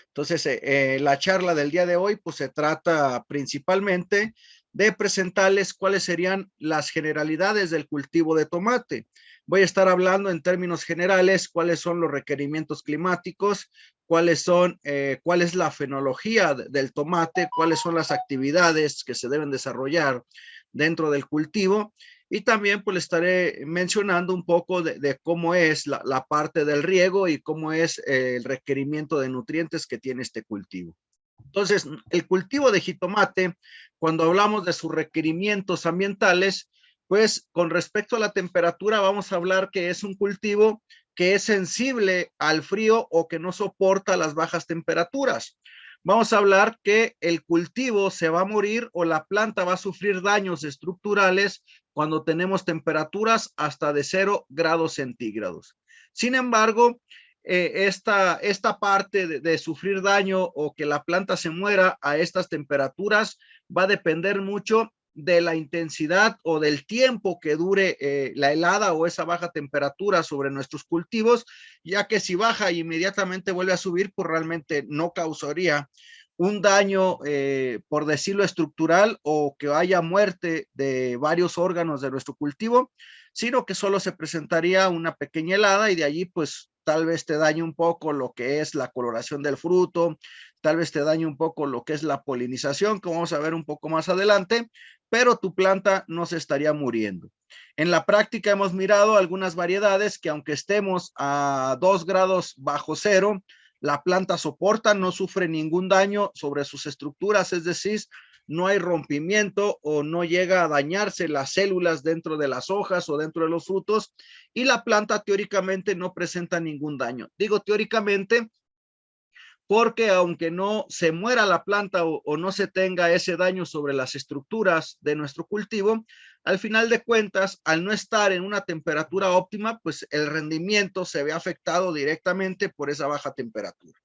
Entonces, la charla del día de hoy, pues se trata principalmente de presentarles cuáles serían las generalidades del cultivo de tomate. Voy a estar hablando en términos generales cuáles son los requerimientos climáticos, cuál es la fenología del tomate, cuáles son las actividades que se deben desarrollar dentro del cultivo y también pues le estaré mencionando un poco de cómo es la parte del riego y cómo es el requerimiento de nutrientes que tiene este cultivo. Entonces, el cultivo de jitomate, cuando hablamos de sus requerimientos ambientales, pues con respecto a la temperatura vamos a hablar que es un cultivo que es sensible al frío o que no soporta las bajas temperaturas. Vamos a hablar que el cultivo se va a morir o la planta va a sufrir daños estructurales cuando tenemos temperaturas hasta de 0 grados centígrados. Sin embargo, esta parte de sufrir daño o que la planta se muera a estas temperaturas va a depender mucho de la intensidad o del tiempo que dure la helada o esa baja temperatura sobre nuestros cultivos, ya que si baja e inmediatamente vuelve a subir, pues realmente no causaría un daño, por decirlo, estructural o que haya muerte de varios órganos de nuestro cultivo, sino que solo se presentaría una pequeña helada y de allí pues tal vez te dañe un poco lo que es la coloración del fruto, tal vez te dañe un poco lo que es la polinización, que vamos a ver un poco más adelante, pero tu planta no se estaría muriendo. En la práctica hemos mirado algunas variedades que aunque estemos a 2 grados bajo cero, la planta soporta, no sufre ningún daño sobre sus estructuras, es decir, no hay rompimiento o no llega a dañarse las células dentro de las hojas o dentro de los frutos y la planta teóricamente no presenta ningún daño. Digo teóricamente porque aunque no se muera la planta o no se tenga ese daño sobre las estructuras de nuestro cultivo, al final de cuentas, al no estar en una temperatura óptima, pues el rendimiento se ve afectado directamente por esa baja temperatura.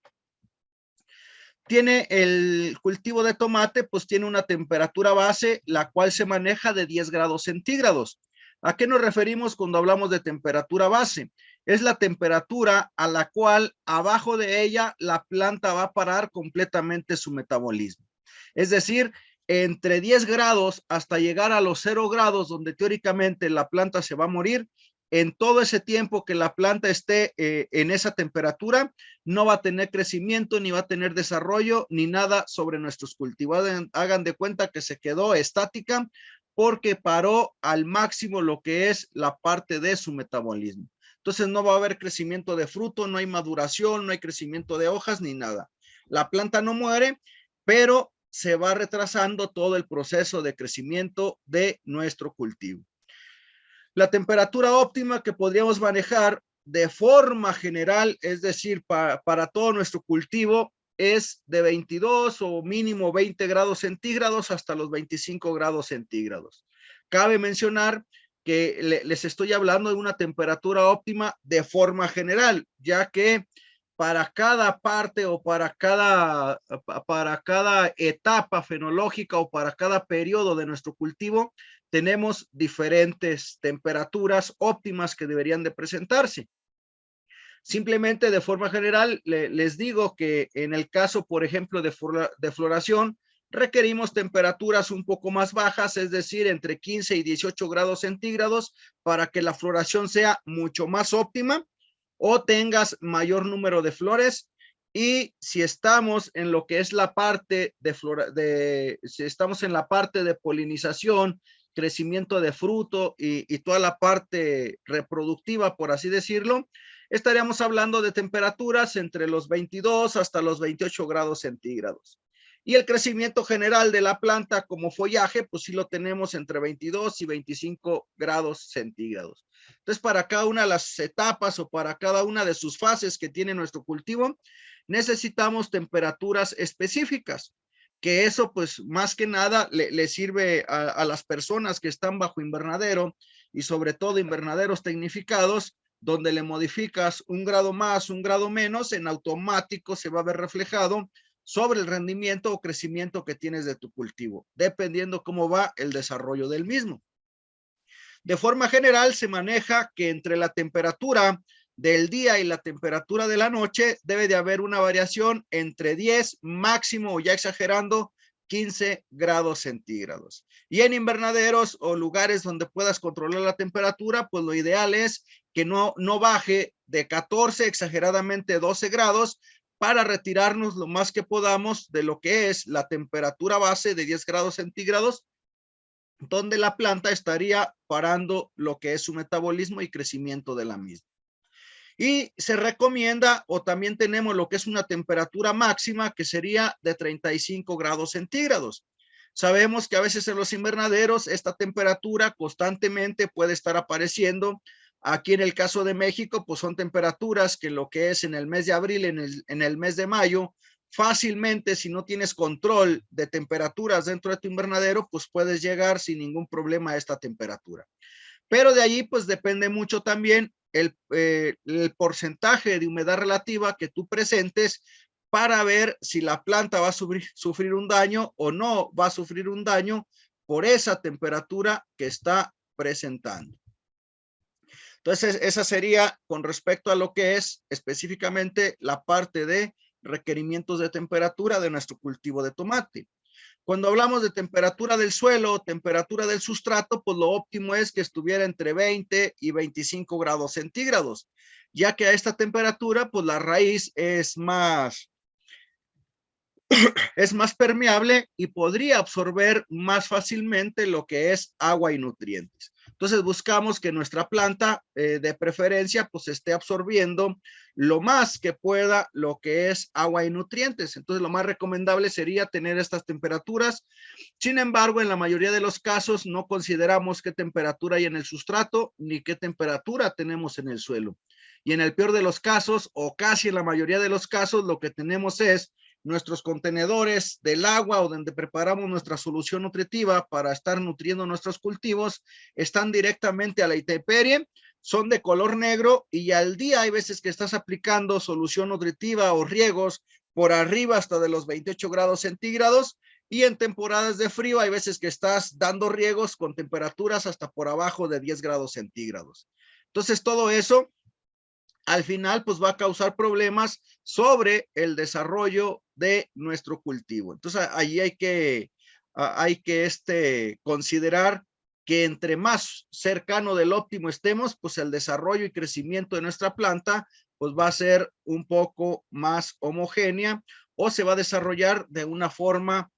Tiene el cultivo de tomate, pues tiene una temperatura base, la cual se maneja de 10 grados centígrados. ¿A qué nos referimos cuando hablamos de temperatura base? Es la temperatura a la cual abajo de ella la planta va a parar completamente su metabolismo. Es decir, entre 10 grados hasta llegar a los 0 grados, donde teóricamente la planta se va a morir, en todo ese tiempo que la planta esté en esa temperatura, no va a tener crecimiento, ni va a tener desarrollo, ni nada sobre nuestros cultivos. Hagan de cuenta que se quedó estática porque paró al máximo lo que es la parte de su metabolismo. Entonces no va a haber crecimiento de fruto, no hay maduración, no hay crecimiento de hojas ni nada. La planta no muere, pero se va retrasando todo el proceso de crecimiento de nuestro cultivo. La temperatura óptima que podríamos manejar de forma general, es decir, para todo nuestro cultivo, es de 22 o mínimo 20 grados centígrados hasta los 25 grados centígrados. Cabe mencionar que les estoy hablando de una temperatura óptima de forma general, ya que para cada parte o para cada etapa fenológica o para cada periodo de nuestro cultivo, tenemos diferentes temperaturas óptimas que deberían de presentarse. Simplemente de forma general les digo que en el caso, por ejemplo, de floración, requerimos temperaturas un poco más bajas, es decir, entre 15 y 18 grados centígrados para que la floración sea mucho más óptima o tengas mayor número de flores. Y si estamos en lo que es la parte si estamos en la parte de polinización, crecimiento de fruto y toda la parte reproductiva, por así decirlo, estaríamos hablando de temperaturas entre los 22 hasta los 28 grados centígrados. Y el crecimiento general de la planta como follaje, pues sí lo tenemos entre 22 y 25 grados centígrados. Entonces, para cada una de las etapas o para cada una de sus fases que tiene nuestro cultivo, necesitamos temperaturas específicas, que eso pues más que nada le sirve a las personas que están bajo invernadero y sobre todo invernaderos tecnificados, donde le modificas un grado más, un grado menos, en automático se va a ver reflejado sobre el rendimiento o crecimiento que tienes de tu cultivo, dependiendo cómo va el desarrollo del mismo. De forma general se maneja que entre la temperatura del día y la temperatura de la noche, debe de haber una variación entre 10, máximo, o ya exagerando, 15 grados centígrados. Y en invernaderos o lugares donde puedas controlar la temperatura, pues lo ideal es que no baje de 14, exageradamente 12 grados, para retirarnos lo más que podamos de lo que es la temperatura base de 10 grados centígrados, donde la planta estaría parando lo que es su metabolismo y crecimiento de la misma. Y se recomienda, o también tenemos lo que es una temperatura máxima, que sería de 35 grados centígrados. Sabemos que a veces en los invernaderos esta temperatura constantemente puede estar apareciendo. Aquí en el caso de México, pues son temperaturas que lo que es en el mes de abril, en el mes de mayo, fácilmente, si no tienes control de temperaturas dentro de tu invernadero, pues puedes llegar sin ningún problema a esta temperatura. Pero de allí pues depende mucho también el porcentaje de humedad relativa que tú presentes, para ver si la planta va a sufrir un daño o no va a sufrir un daño por esa temperatura que está presentando. Entonces, esa sería con respecto a lo que es específicamente la parte de requerimientos de temperatura de nuestro cultivo de tomate. Cuando hablamos de temperatura del suelo, temperatura del sustrato, pues lo óptimo es que estuviera entre 20 y 25 grados centígrados, ya que a esta temperatura, pues la raíz es más permeable y podría absorber más fácilmente lo que es agua y nutrientes. Entonces buscamos que nuestra planta de preferencia pues esté absorbiendo lo más que pueda lo que es agua y nutrientes. Entonces lo más recomendable sería tener estas temperaturas. Sin embargo, en la mayoría de los casos no consideramos qué temperatura hay en el sustrato ni qué temperatura tenemos en el suelo. Y en el peor de los casos, o casi en la mayoría de los casos, lo que tenemos es nuestros contenedores del agua, o donde preparamos nuestra solución nutritiva para estar nutriendo nuestros cultivos, están directamente a la intemperie, son de color negro, y al día hay veces que estás aplicando solución nutritiva o riegos por arriba hasta de los 28 grados centígrados, y en temporadas de frío hay veces que estás dando riegos con temperaturas hasta por abajo de 10 grados centígrados. Entonces todo eso al final pues va a causar problemas sobre el desarrollo de nuestro cultivo. Entonces ahí hay que considerar que entre más cercano del óptimo estemos, pues el desarrollo y crecimiento de nuestra planta pues va a ser un poco más homogénea, o se va a desarrollar de una forma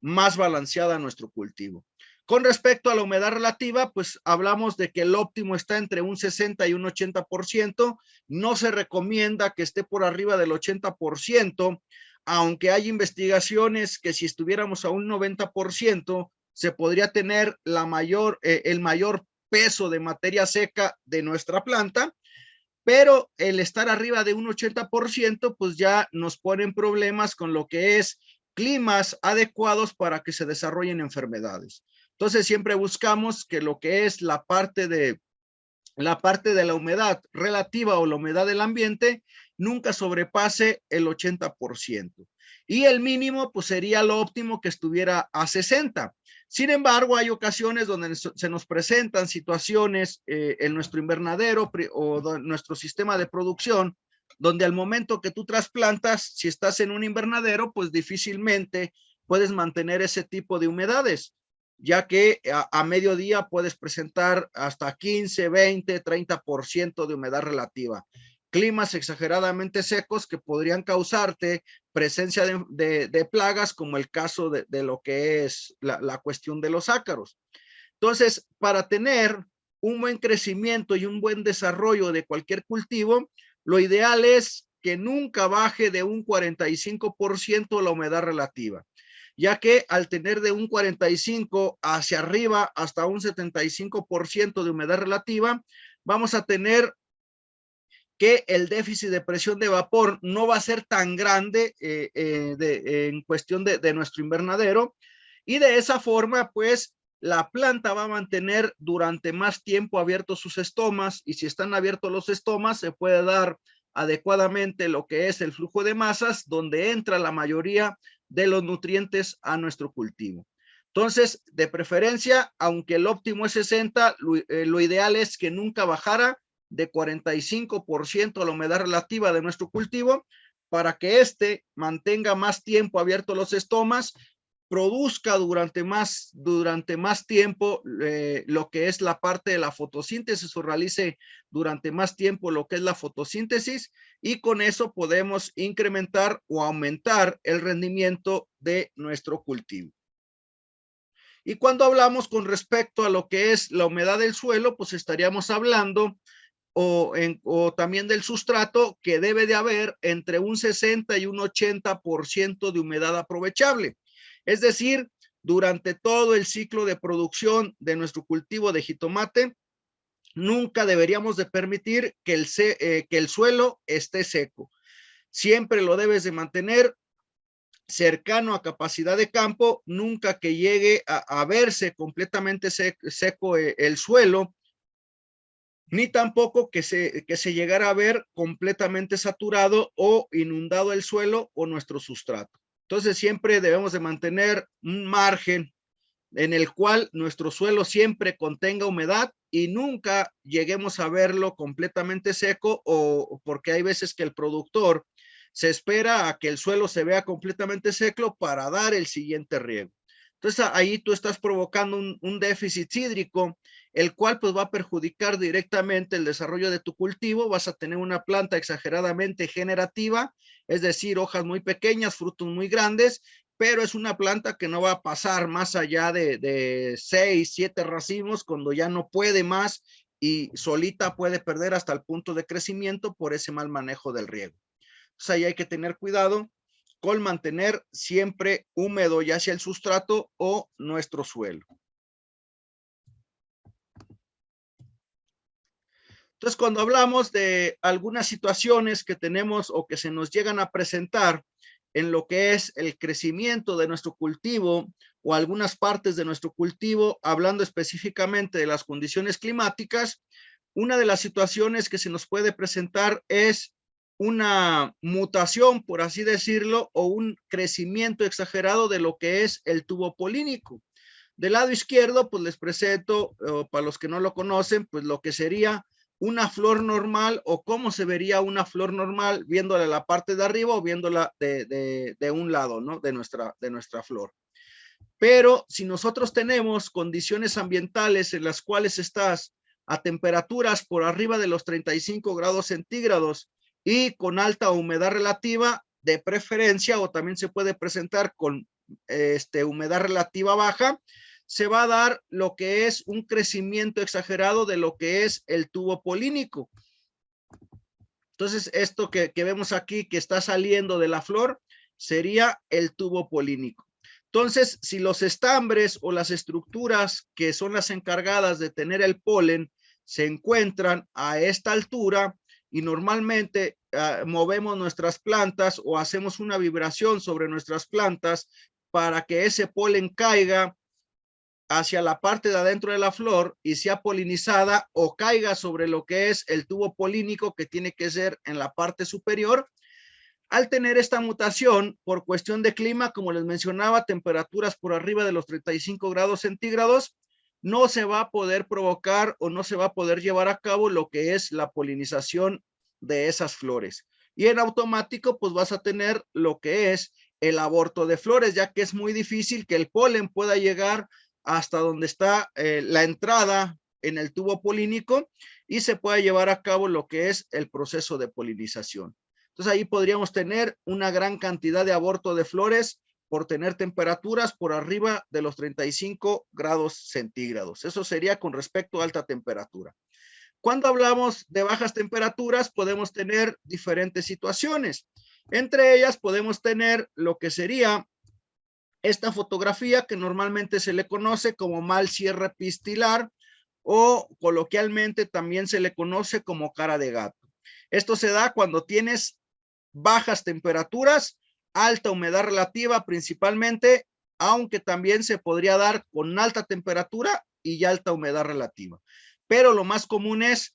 más balanceada nuestro cultivo. Con respecto a la humedad relativa, pues hablamos de que el óptimo está entre un 60 y un 80%. No se recomienda que esté por arriba del 80%, aunque hay investigaciones que si estuviéramos a un 90%, se podría tener el mayor peso de materia seca de nuestra planta, pero el estar arriba de un 80%, pues ya nos ponen problemas con lo que es climas adecuados para que se desarrollen enfermedades. Entonces siempre buscamos que lo que es la parte de la humedad relativa o la humedad del ambiente nunca sobrepase el 80%. Y el mínimo pues sería lo óptimo que estuviera a 60. Sin embargo, hay ocasiones donde se nos presentan situaciones en nuestro invernadero o nuestro sistema de producción, donde al momento que tú trasplantas, si estás en un invernadero, pues difícilmente puedes mantener ese tipo de humedades, ya que a mediodía puedes presentar hasta 15, 20, 30% de humedad relativa. Climas exageradamente secos que podrían causarte presencia de plagas, como el caso de lo que es la cuestión de los ácaros. Entonces, para tener un buen crecimiento y un buen desarrollo de cualquier cultivo, lo ideal es que nunca baje de un 45% la humedad relativa, ya que al tener de un 45 hacia arriba hasta un 75% de humedad relativa, vamos a tener que el déficit de presión de vapor no va a ser tan grande en cuestión de nuestro invernadero, y de esa forma pues la planta va a mantener durante más tiempo abiertos sus estomas, y si están abiertos los estomas se puede dar adecuadamente lo que es el flujo de masas, donde entra la mayoría de los nutrientes a nuestro cultivo. Entonces, de preferencia, aunque el óptimo es 60, lo ideal es que nunca bajara de 45% a la humedad relativa de nuestro cultivo para que éste mantenga más tiempo abiertos los estomas, produzca durante más tiempo lo que es la parte de la fotosíntesis o realice durante más tiempo lo que es la fotosíntesis y con eso podemos incrementar o aumentar el rendimiento de nuestro cultivo. Y cuando hablamos con respecto a lo que es la humedad del suelo, pues estaríamos hablando o también del sustrato que debe de haber entre un 60 y un 80% de humedad aprovechable. Es decir, durante todo el ciclo de producción de nuestro cultivo de jitomate, nunca deberíamos de permitir que el suelo esté seco. Siempre lo debes de mantener cercano a capacidad de campo, nunca que llegue a verse completamente seco el suelo, ni tampoco que se llegara a ver completamente saturado o inundado el suelo o nuestro sustrato. Entonces siempre debemos de mantener un margen en el cual nuestro suelo siempre contenga humedad y nunca lleguemos a verlo completamente seco o porque hay veces que el productor se espera a que el suelo se vea completamente seco para dar el siguiente riego. Entonces ahí tú estás provocando un déficit hídrico, el cual pues va a perjudicar directamente el desarrollo de tu cultivo. Vas a tener una planta exageradamente generativa, es decir, hojas muy pequeñas, frutos muy grandes, pero es una planta que no va a pasar más allá de 6, 7 racimos cuando ya no puede más y solita puede perder hasta el punto de crecimiento por ese mal manejo del riego. Entonces ahí hay que tener cuidado con mantener siempre húmedo ya sea el sustrato o nuestro suelo. Entonces, cuando hablamos de algunas situaciones que tenemos o que se nos llegan a presentar en lo que es el crecimiento de nuestro cultivo o algunas partes de nuestro cultivo, hablando específicamente de las condiciones climáticas, una de las situaciones que se nos puede presentar es una mutación, por así decirlo, o un crecimiento exagerado de lo que es el tubo polínico. Del lado izquierdo, pues les presento, para los que no lo conocen, pues lo que sería una flor normal o cómo se vería una flor normal viéndola la parte de arriba o viéndola de un lado, ¿no? De nuestra flor. Pero si nosotros tenemos condiciones ambientales en las cuales estás a temperaturas por arriba de los 35 grados centígrados y con alta humedad relativa, de preferencia, o también se puede presentar con humedad relativa baja, se va a dar lo que es un crecimiento exagerado de lo que es el tubo polínico. Entonces, esto que vemos aquí que está saliendo de la flor sería el tubo polínico. Entonces, si los estambres o las estructuras que son las encargadas de tener el polen se encuentran a esta altura y normalmente movemos nuestras plantas o hacemos una vibración sobre nuestras plantas para que ese polen caiga hacia la parte de adentro de la flor y sea polinizada o caiga sobre lo que es el tubo polínico que tiene que ser en la parte superior. Al tener esta mutación por cuestión de clima, como les mencionaba, temperaturas por arriba de los 35 grados centígrados, no se va a poder provocar o no se va a poder llevar a cabo lo que es la polinización de esas flores. Y en automático, pues vas a tener lo que es el aborto de flores, ya que es muy difícil que el polen pueda llegar hasta donde está la entrada en el tubo polínico y se pueda llevar a cabo lo que es el proceso de polinización. Entonces ahí podríamos tener una gran cantidad de aborto de flores por tener temperaturas por arriba de los 35 grados centígrados. Eso sería con respecto a alta temperatura. Cuando hablamos de bajas temperaturas, podemos tener diferentes situaciones. Entre ellas podemos tener lo que sería esta fotografía que normalmente se le conoce como mal cierre pistilar o coloquialmente también se le conoce como cara de gato. Esto se da cuando tienes bajas temperaturas, alta humedad relativa principalmente, aunque también se podría dar con alta temperatura y alta humedad relativa. Pero lo más común es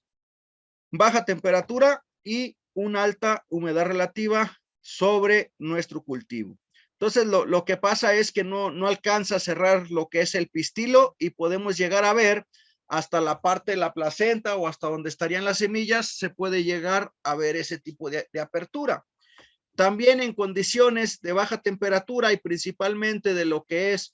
baja temperatura y una alta humedad relativa sobre nuestro cultivo. Entonces, lo que pasa es que no alcanza a cerrar lo que es el pistilo y podemos llegar a ver hasta la parte de la placenta o hasta donde estarían las semillas, se puede llegar a ver ese tipo de apertura. También en condiciones de baja temperatura y principalmente de lo que es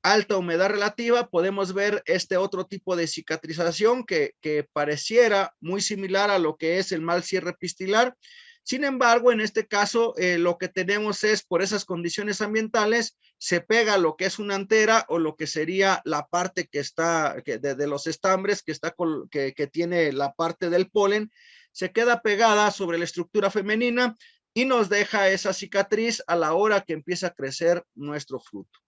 alta humedad relativa, podemos ver este otro tipo de cicatrización que pareciera muy similar a lo que es el mal cierre pistilar. Sin embargo, en este caso, lo que tenemos es, por esas condiciones ambientales, se pega lo que es una antera o lo que sería la parte que está de los estambres que tiene la parte del polen, se queda pegada sobre la estructura femenina y nos deja esa cicatriz a la hora que empieza a crecer nuestro fruto.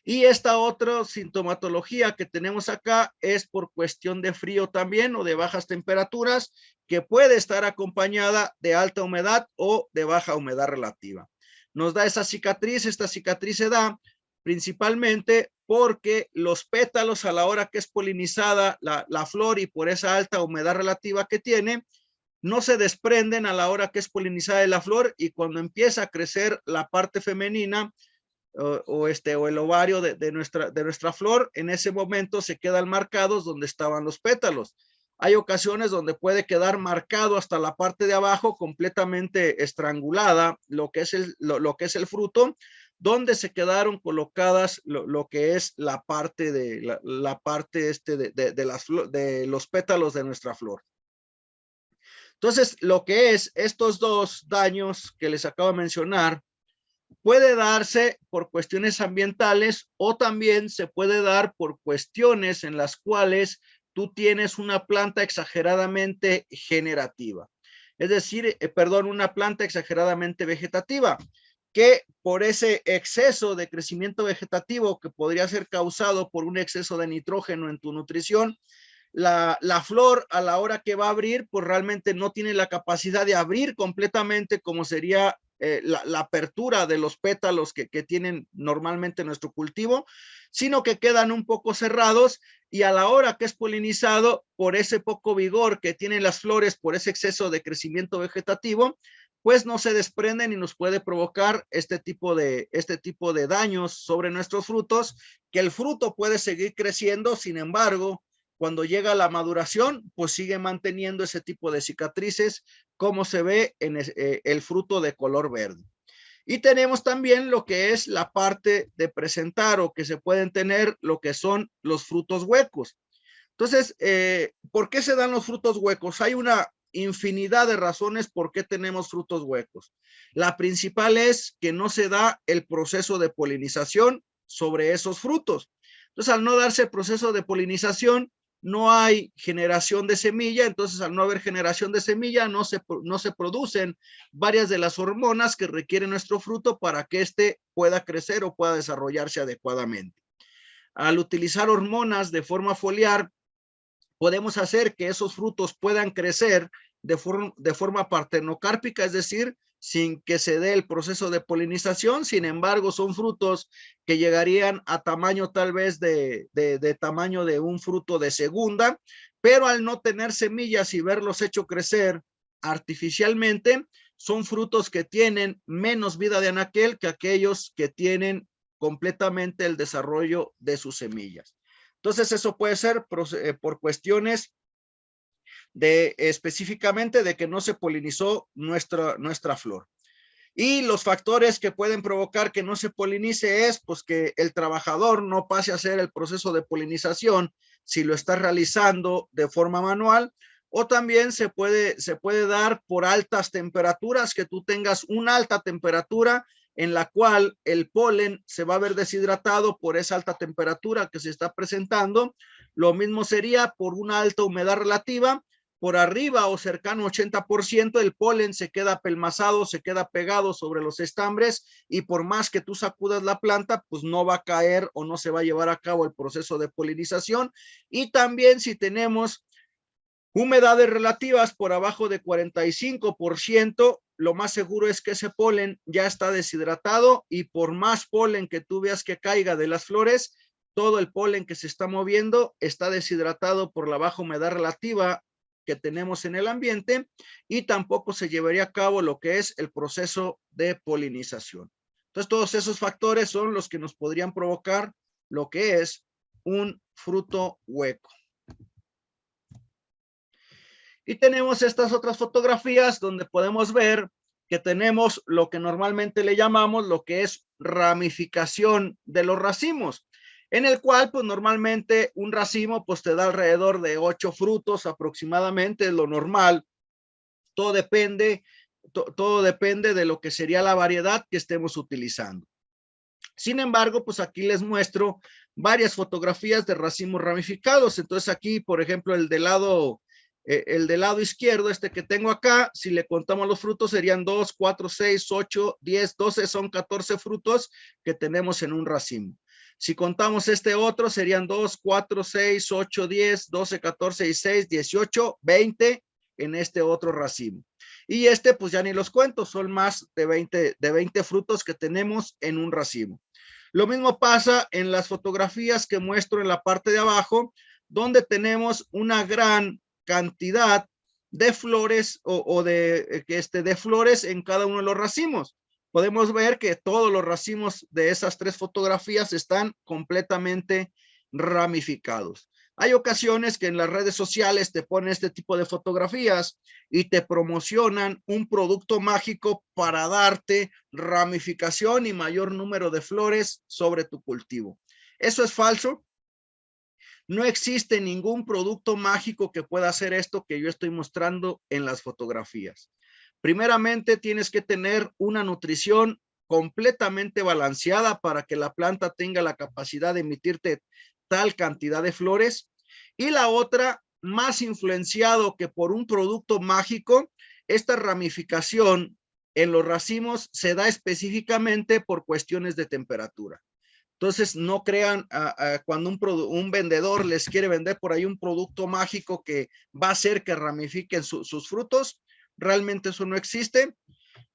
Y esta otra sintomatología que tenemos acá es por cuestión de frío también o de bajas temperaturas, que puede estar acompañada de alta humedad o de baja humedad relativa. Nos da esa cicatriz, esta cicatriz se da principalmente porque los pétalos a la hora que es polinizada la flor y por esa alta humedad relativa que tiene, no se desprenden a la hora que es polinizada de la flor y cuando empieza a crecer la parte femenina, o el ovario de nuestra flor, en ese momento se quedan marcados donde estaban los pétalos. Hay ocasiones donde puede quedar marcado hasta la parte de abajo, completamente estrangulada, lo que es el fruto, donde se quedaron colocadas lo que es la parte de los pétalos de nuestra flor. Entonces, lo que es estos dos daños que les acabo de mencionar, puede darse por cuestiones ambientales o también se puede dar por cuestiones en las cuales tú tienes una planta exageradamente generativa. Es decir, una planta exageradamente vegetativa, que por ese exceso de crecimiento vegetativo que podría ser causado por un exceso de nitrógeno en tu nutrición, la flor a la hora que va a abrir, pues realmente no tiene la capacidad de abrir completamente como sería la apertura de los pétalos que tienen normalmente nuestro cultivo, sino que quedan un poco cerrados y a la hora que es polinizado, por ese poco vigor que tienen las flores, por ese exceso de crecimiento vegetativo, pues no se desprenden y nos puede provocar este tipo de daños sobre nuestros frutos, que el fruto puede seguir creciendo, sin embargo, cuando llega la maduración, pues sigue manteniendo ese tipo de cicatrices, como se ve en el fruto de color verde. Y tenemos también lo que es la parte de presentar o que se pueden tener lo que son los frutos huecos. Entonces, ¿por qué se dan los frutos huecos? Hay una infinidad de razones por qué tenemos frutos huecos. La principal es que no se da el proceso de polinización sobre esos frutos. Entonces, al no darse el proceso de polinización, no hay generación de semilla, entonces al no haber generación de semilla no se producen varias de las hormonas que requiere nuestro fruto para que éste pueda crecer o pueda desarrollarse adecuadamente. Al utilizar hormonas de forma foliar, podemos hacer que esos frutos puedan crecer de forma partenocárpica, es decir, sin que se dé el proceso de polinización. Sin embargo, son frutos que llegarían a tamaño tal vez de tamaño de un fruto de segunda, pero al no tener semillas y verlos hecho crecer artificialmente, son frutos que tienen menos vida de anaquel que aquellos que tienen completamente el desarrollo de sus semillas. Entonces, eso puede ser por cuestiones específicamente de que no se polinizó nuestra flor. Y los factores que pueden provocar que no se polinice es pues que el trabajador no pase a hacer el proceso de polinización si lo está realizando de forma manual, o también se puede dar por altas temperaturas, que tú tengas una alta temperatura en la cual el polen se va a ver deshidratado por esa alta temperatura que se está presentando. Lo mismo sería por una alta humedad relativa. Por arriba o cercano 80%, el polen se queda apelmazado, se queda pegado sobre los estambres y por más que tú sacudas la planta, pues no va a caer o no se va a llevar a cabo el proceso de polinización. Y también si tenemos humedades relativas por abajo de 45%, lo más seguro es que ese polen ya está deshidratado y por más polen que tú veas que caiga de las flores, todo el polen que se está moviendo está deshidratado por la baja humedad relativa que tenemos en el ambiente y tampoco se llevaría a cabo lo que es el proceso de polinización. Entonces, todos esos factores son los que nos podrían provocar lo que es un fruto hueco. Y tenemos estas otras fotografías donde podemos ver que tenemos lo que normalmente le llamamos lo que es ramificación de los racimos, en el cual pues normalmente un racimo pues te da alrededor de 8 frutos aproximadamente, es lo normal. Todo depende de lo que sería la variedad que estemos utilizando. Sin embargo, pues aquí les muestro varias fotografías de racimos ramificados. Entonces aquí, por ejemplo, el del lado izquierdo, este que tengo acá, si le contamos los frutos serían 2, 4, 6, 8, 10, 12, son 14 frutos que tenemos en un racimo. Si contamos este otro, serían 2, 4, 6, 8, 10, 12, 14, 16, 18, 20 en este otro racimo. Y este, pues ya ni los cuento, son más de 20 frutos que tenemos en un racimo. Lo mismo pasa en las fotografías que muestro en la parte de abajo, donde tenemos una gran cantidad de flores de flores en cada uno de los racimos. Podemos ver que todos los racimos de esas 3 fotografías están completamente ramificados. Hay ocasiones que en las redes sociales te ponen este tipo de fotografías y te promocionan un producto mágico para darte ramificación y mayor número de flores sobre tu cultivo. Eso es falso. No existe ningún producto mágico que pueda hacer esto que yo estoy mostrando en las fotografías. Primeramente, tienes que tener una nutrición completamente balanceada para que la planta tenga la capacidad de emitirte tal cantidad de flores. Y la otra, más influenciado que por un producto mágico, esta ramificación en los racimos se da específicamente por cuestiones de temperatura. Entonces, no crean cuando un vendedor les quiere vender por ahí un producto mágico que va a hacer que ramifiquen sus frutos. Realmente eso no existe,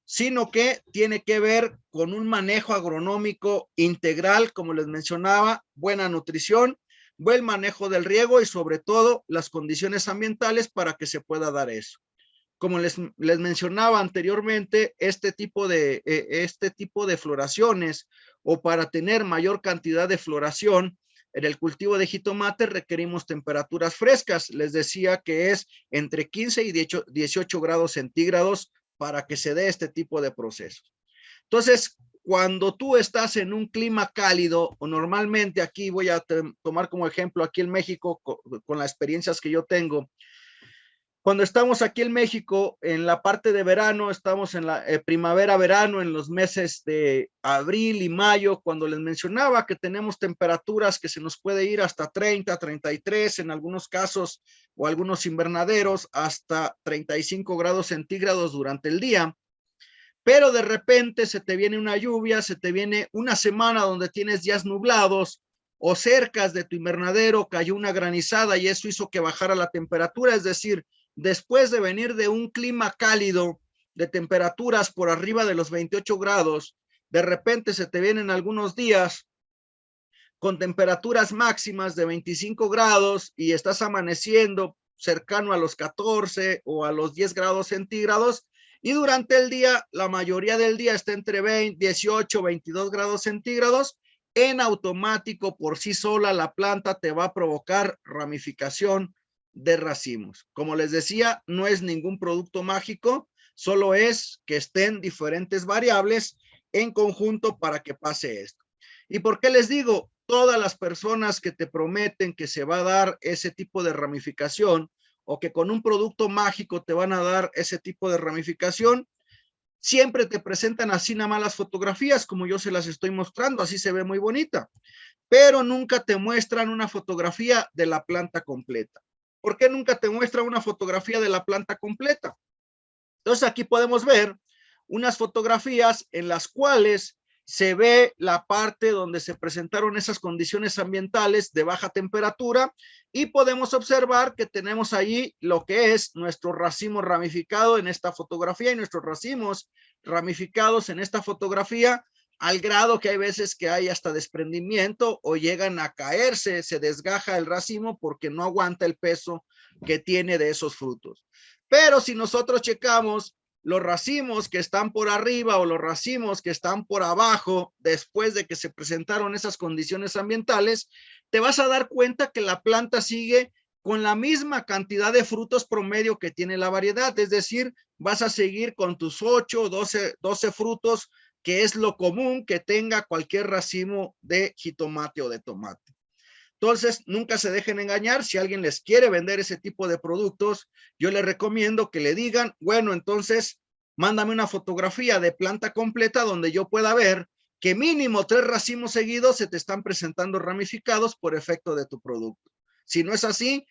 sino que tiene que ver con un manejo agronómico integral, como les mencionaba, buena nutrición, buen manejo del riego y sobre todo las condiciones ambientales para que se pueda dar eso. Como les mencionaba anteriormente, este tipo de floraciones o para tener mayor cantidad de floración en el cultivo de jitomate requerimos temperaturas frescas. Les decía que es entre 15 y 18 grados centígrados para que se dé este tipo de procesos. Entonces, cuando tú estás en un clima cálido, o normalmente aquí voy a tomar como ejemplo aquí en México con las experiencias que yo tengo, cuando estamos aquí en México, en la parte de verano, estamos en la primavera-verano, en los meses de abril y mayo, cuando les mencionaba que tenemos temperaturas que se nos puede ir hasta 30, 33, en algunos casos, o algunos invernaderos, hasta 35 grados centígrados durante el día. Pero de repente se te viene una lluvia, se te viene una semana donde tienes días nublados, o cerca de tu invernadero cayó una granizada y eso hizo que bajara la temperatura, es decir, después de venir de un clima cálido, de temperaturas por arriba de los 28 grados, de repente se te vienen algunos días con temperaturas máximas de 25 grados y estás amaneciendo cercano a los 14 o a los 10 grados centígrados y durante el día, la mayoría del día está entre 20, 18, 22 grados centígrados, en automático por sí sola la planta te va a provocar ramificación de racimos. Como les decía, no es ningún producto mágico, solo es que estén diferentes variables en conjunto para que pase esto. ¿Y por qué les digo? Todas las personas que te prometen que se va a dar ese tipo de ramificación o que con un producto mágico te van a dar ese tipo de ramificación, siempre te presentan así nada más las fotografías como yo se las estoy mostrando, así se ve muy bonita, pero nunca te muestran una fotografía de la planta completa. ¿Por qué nunca te muestran una fotografía de la planta completa? Entonces aquí podemos ver unas fotografías en las cuales se ve la parte donde se presentaron esas condiciones ambientales de baja temperatura y podemos observar que tenemos allí lo que es nuestro racimo ramificado en esta fotografía y nuestros racimos ramificados en esta fotografía al grado que hay veces que hay hasta desprendimiento o llegan a caerse, se desgaja el racimo porque no aguanta el peso que tiene de esos frutos. Pero si nosotros checamos los racimos que están por arriba o los racimos que están por abajo, después de que se presentaron esas condiciones ambientales, te vas a dar cuenta que la planta sigue con la misma cantidad de frutos promedio que tiene la variedad, es decir, vas a seguir con tus 8 o 12 frutos, que es lo común que tenga cualquier racimo de jitomate o de tomate. Entonces, nunca se dejen engañar. Si alguien les quiere vender ese tipo de productos, yo les recomiendo que le digan, bueno, entonces, mándame una fotografía de planta completa donde yo pueda ver que mínimo 3 racimos seguidos se te están presentando ramificados por efecto de tu producto. Si no es así,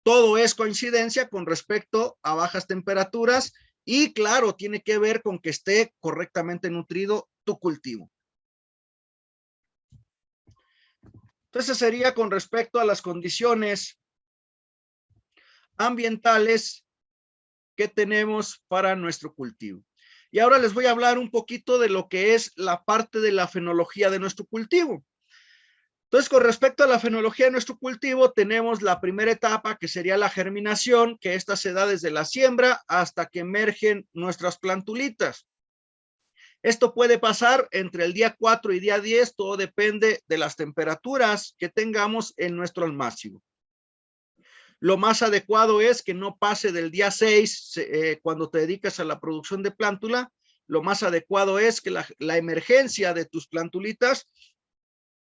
todo es coincidencia con respecto a bajas temperaturas y claro, tiene que ver con que esté correctamente nutrido tu cultivo. Entonces sería con respecto a las condiciones ambientales que tenemos para nuestro cultivo. Y ahora les voy a hablar un poquito de lo que es la parte de la fenología de nuestro cultivo. Entonces, con respecto a la fenología de nuestro cultivo, tenemos la primera etapa, que sería la germinación, que esta se da desde la siembra hasta que emergen nuestras plantulitas. Esto puede pasar entre el día 4 y día 10, todo depende de las temperaturas que tengamos en nuestro almácigo. Lo más adecuado es que no pase del día 6, cuando te dedicas a la producción de plántula. Lo más adecuado es que la emergencia de tus plantulitas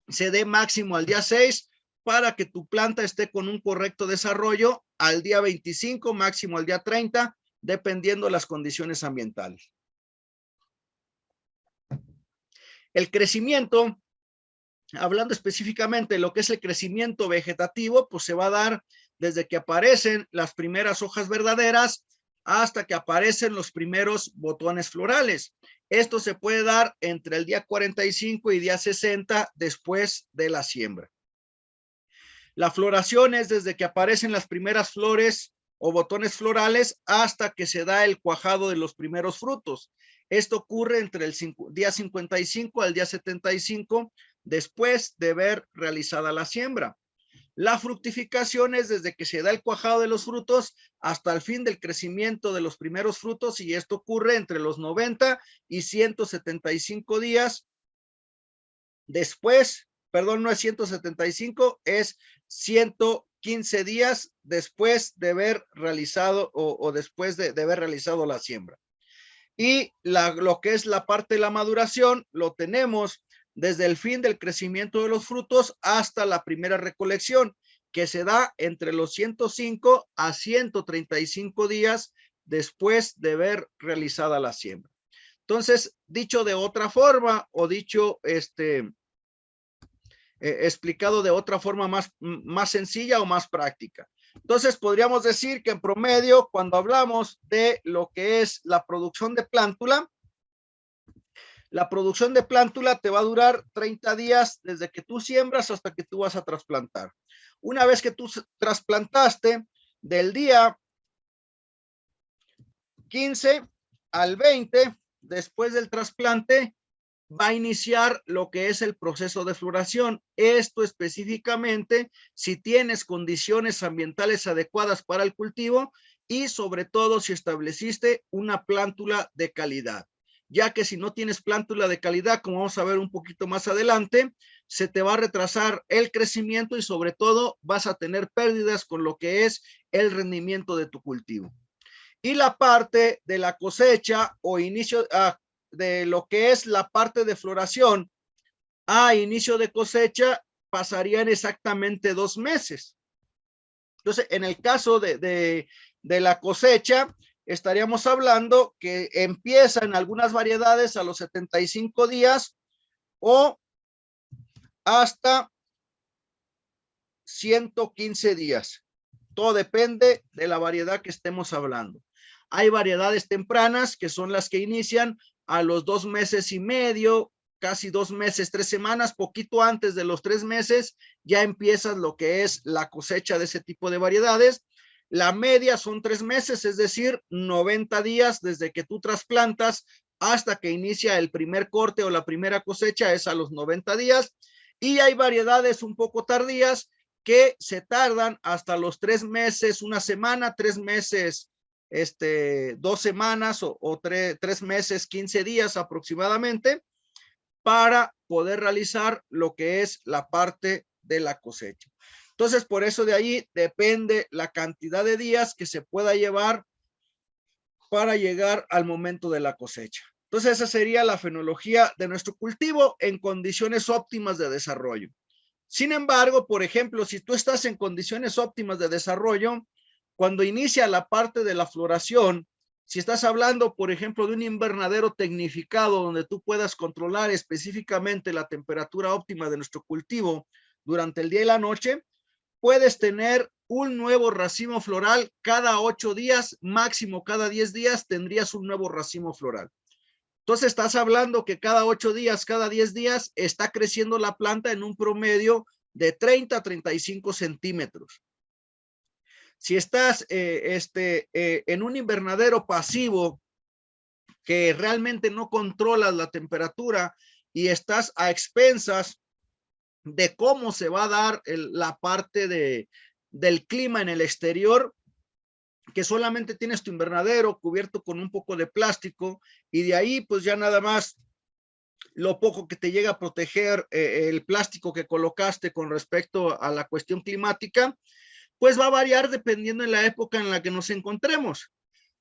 se dé máximo al día 6 para que tu planta esté con un correcto desarrollo al día 25, máximo al día 30, dependiendo de las condiciones ambientales. El crecimiento, hablando específicamente de lo que es el crecimiento vegetativo, pues se va a dar desde que aparecen las primeras hojas verdaderas hasta que aparecen los primeros botones florales. Esto se puede dar entre el día 45 y día 60 después de la siembra. La floración es desde que aparecen las primeras flores o botones florales hasta que se da el cuajado de los primeros frutos. Esto ocurre entre el día 55 al día 75 después de ver realizada la siembra. La fructificación es desde que se da el cuajado de los frutos hasta el fin del crecimiento de los primeros frutos, y esto ocurre entre los 90 y 175 días después, perdón, no es 175, es 115 días después de haber realizado o después de haber realizado la siembra. Y lo que es la parte de la maduración lo tenemos desde el fin del crecimiento de los frutos hasta la primera recolección, que se da entre los 105 a 135 días después de haber realizada la siembra. Entonces, dicho de otra forma o dicho explicado de otra forma más sencilla o más práctica. Entonces, podríamos decir que en promedio, cuando hablamos de lo que es la producción de plántula te va a durar 30 días desde que tú siembras hasta que tú vas a trasplantar. Una vez que tú trasplantaste, del día 15 al 20, después del trasplante, va a iniciar lo que es el proceso de floración. Esto específicamente si tienes condiciones ambientales adecuadas para el cultivo y sobre todo si estableciste una plántula de calidad, ya que si no tienes plántula de calidad, como vamos a ver un poquito más adelante, se te va a retrasar el crecimiento y sobre todo vas a tener pérdidas con lo que es el rendimiento de tu cultivo. Y la parte de la cosecha o inicio de lo que es la parte de floración a inicio de cosecha pasarían exactamente 2 meses. Entonces, en el caso de la cosecha, estaríamos hablando que empieza en algunas variedades a los 75 días o hasta 115 días. Todo depende de la variedad que estemos hablando. Hay variedades tempranas que son las que inician a los 2 meses y medio, casi 2 meses, 3 semanas, poquito antes de los 3 meses, ya empiezas lo que es la cosecha de ese tipo de variedades. La media son 3 meses, es decir, 90 días desde que tú trasplantas hasta que inicia el primer corte o la primera cosecha, es a los 90 días. Y hay variedades un poco tardías que se tardan hasta los 3 meses, una semana, 3 meses 2 semanas o 3 meses, 15 días aproximadamente, para poder realizar lo que es la parte de la cosecha. Entonces, por eso de ahí depende la cantidad de días que se pueda llevar para llegar al momento de la cosecha. Entonces, esa sería la fenología de nuestro cultivo en condiciones óptimas de desarrollo. Sin embargo, por ejemplo, si tú estás en condiciones óptimas de desarrollo, cuando inicia la parte de la floración, si estás hablando, por ejemplo, de un invernadero tecnificado donde tú puedas controlar específicamente la temperatura óptima de nuestro cultivo durante el día y la noche, puedes tener un nuevo racimo floral cada 8 días, máximo cada 10 días tendrías un nuevo racimo floral. Entonces estás hablando que cada 8 días, cada 10 días está creciendo la planta en un promedio de 30 a 35 centímetros. Si estás en un invernadero pasivo que realmente no controlas la temperatura y estás a expensas de cómo se va a dar la parte del clima en el exterior, que solamente tienes tu invernadero cubierto con un poco de plástico y de ahí pues ya nada más lo poco que te llega a proteger el plástico que colocaste con respecto a la cuestión climática, pues va a variar dependiendo de la época en la que nos encontremos.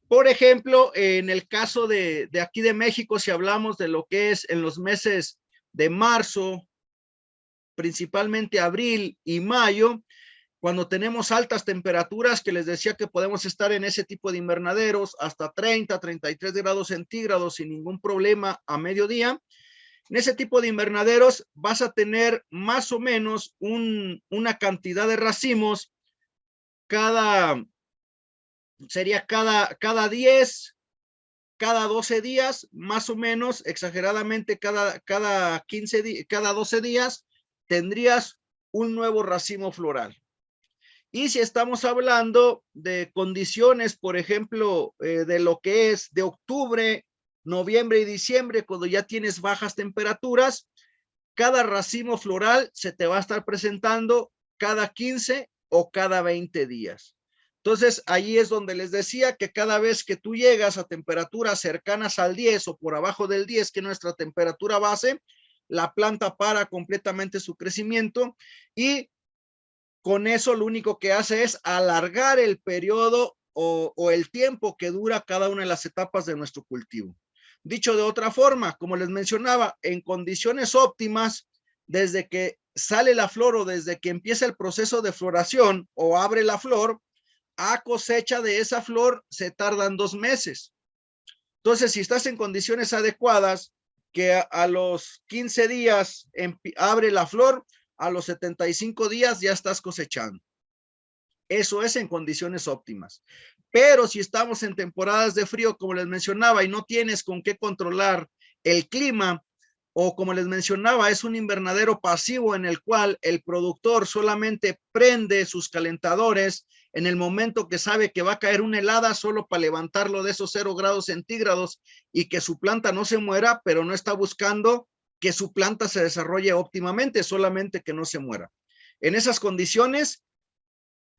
Por ejemplo, en el caso de aquí de México, si hablamos de lo que es en los meses de marzo, principalmente abril y mayo, cuando tenemos altas temperaturas, que les decía que podemos estar en ese tipo de invernaderos hasta 30, 33 grados centígrados sin ningún problema a mediodía. En ese tipo de invernaderos vas a tener más o menos una cantidad de racimos sería cada 10, cada 12 días, más o menos, exageradamente cada 15 cada 12 días, tendrías un nuevo racimo floral. Y si estamos hablando de condiciones, por ejemplo, de lo que es de octubre, noviembre y diciembre, cuando ya tienes bajas temperaturas, cada racimo floral se te va a estar presentando cada 15 o cada 20 días. Entonces, ahí es donde les decía que cada vez que tú llegas a temperaturas cercanas al 10 o por abajo del 10, que es nuestra temperatura base, la planta para completamente su crecimiento y con eso lo único que hace es alargar el periodo o el tiempo que dura cada una de las etapas de nuestro cultivo. Dicho de otra forma, como les mencionaba, en condiciones óptimas, desde que sale la flor o desde que empieza el proceso de floración o abre la flor, a cosecha de esa flor se tardan 2 meses. Entonces, si estás en condiciones adecuadas, que a los 15 días abre la flor, a los 75 días ya estás cosechando. Eso es en condiciones óptimas. Pero si estamos en temporadas de frío, como les mencionaba, y no tienes con qué controlar el clima, o como les mencionaba, es un invernadero pasivo en el cual el productor solamente prende sus calentadores en el momento que sabe que va a caer una helada solo para levantarlo de esos 0 grados centígrados y que su planta no se muera, pero no está buscando que su planta se desarrolle óptimamente, solamente que no se muera. En esas condiciones,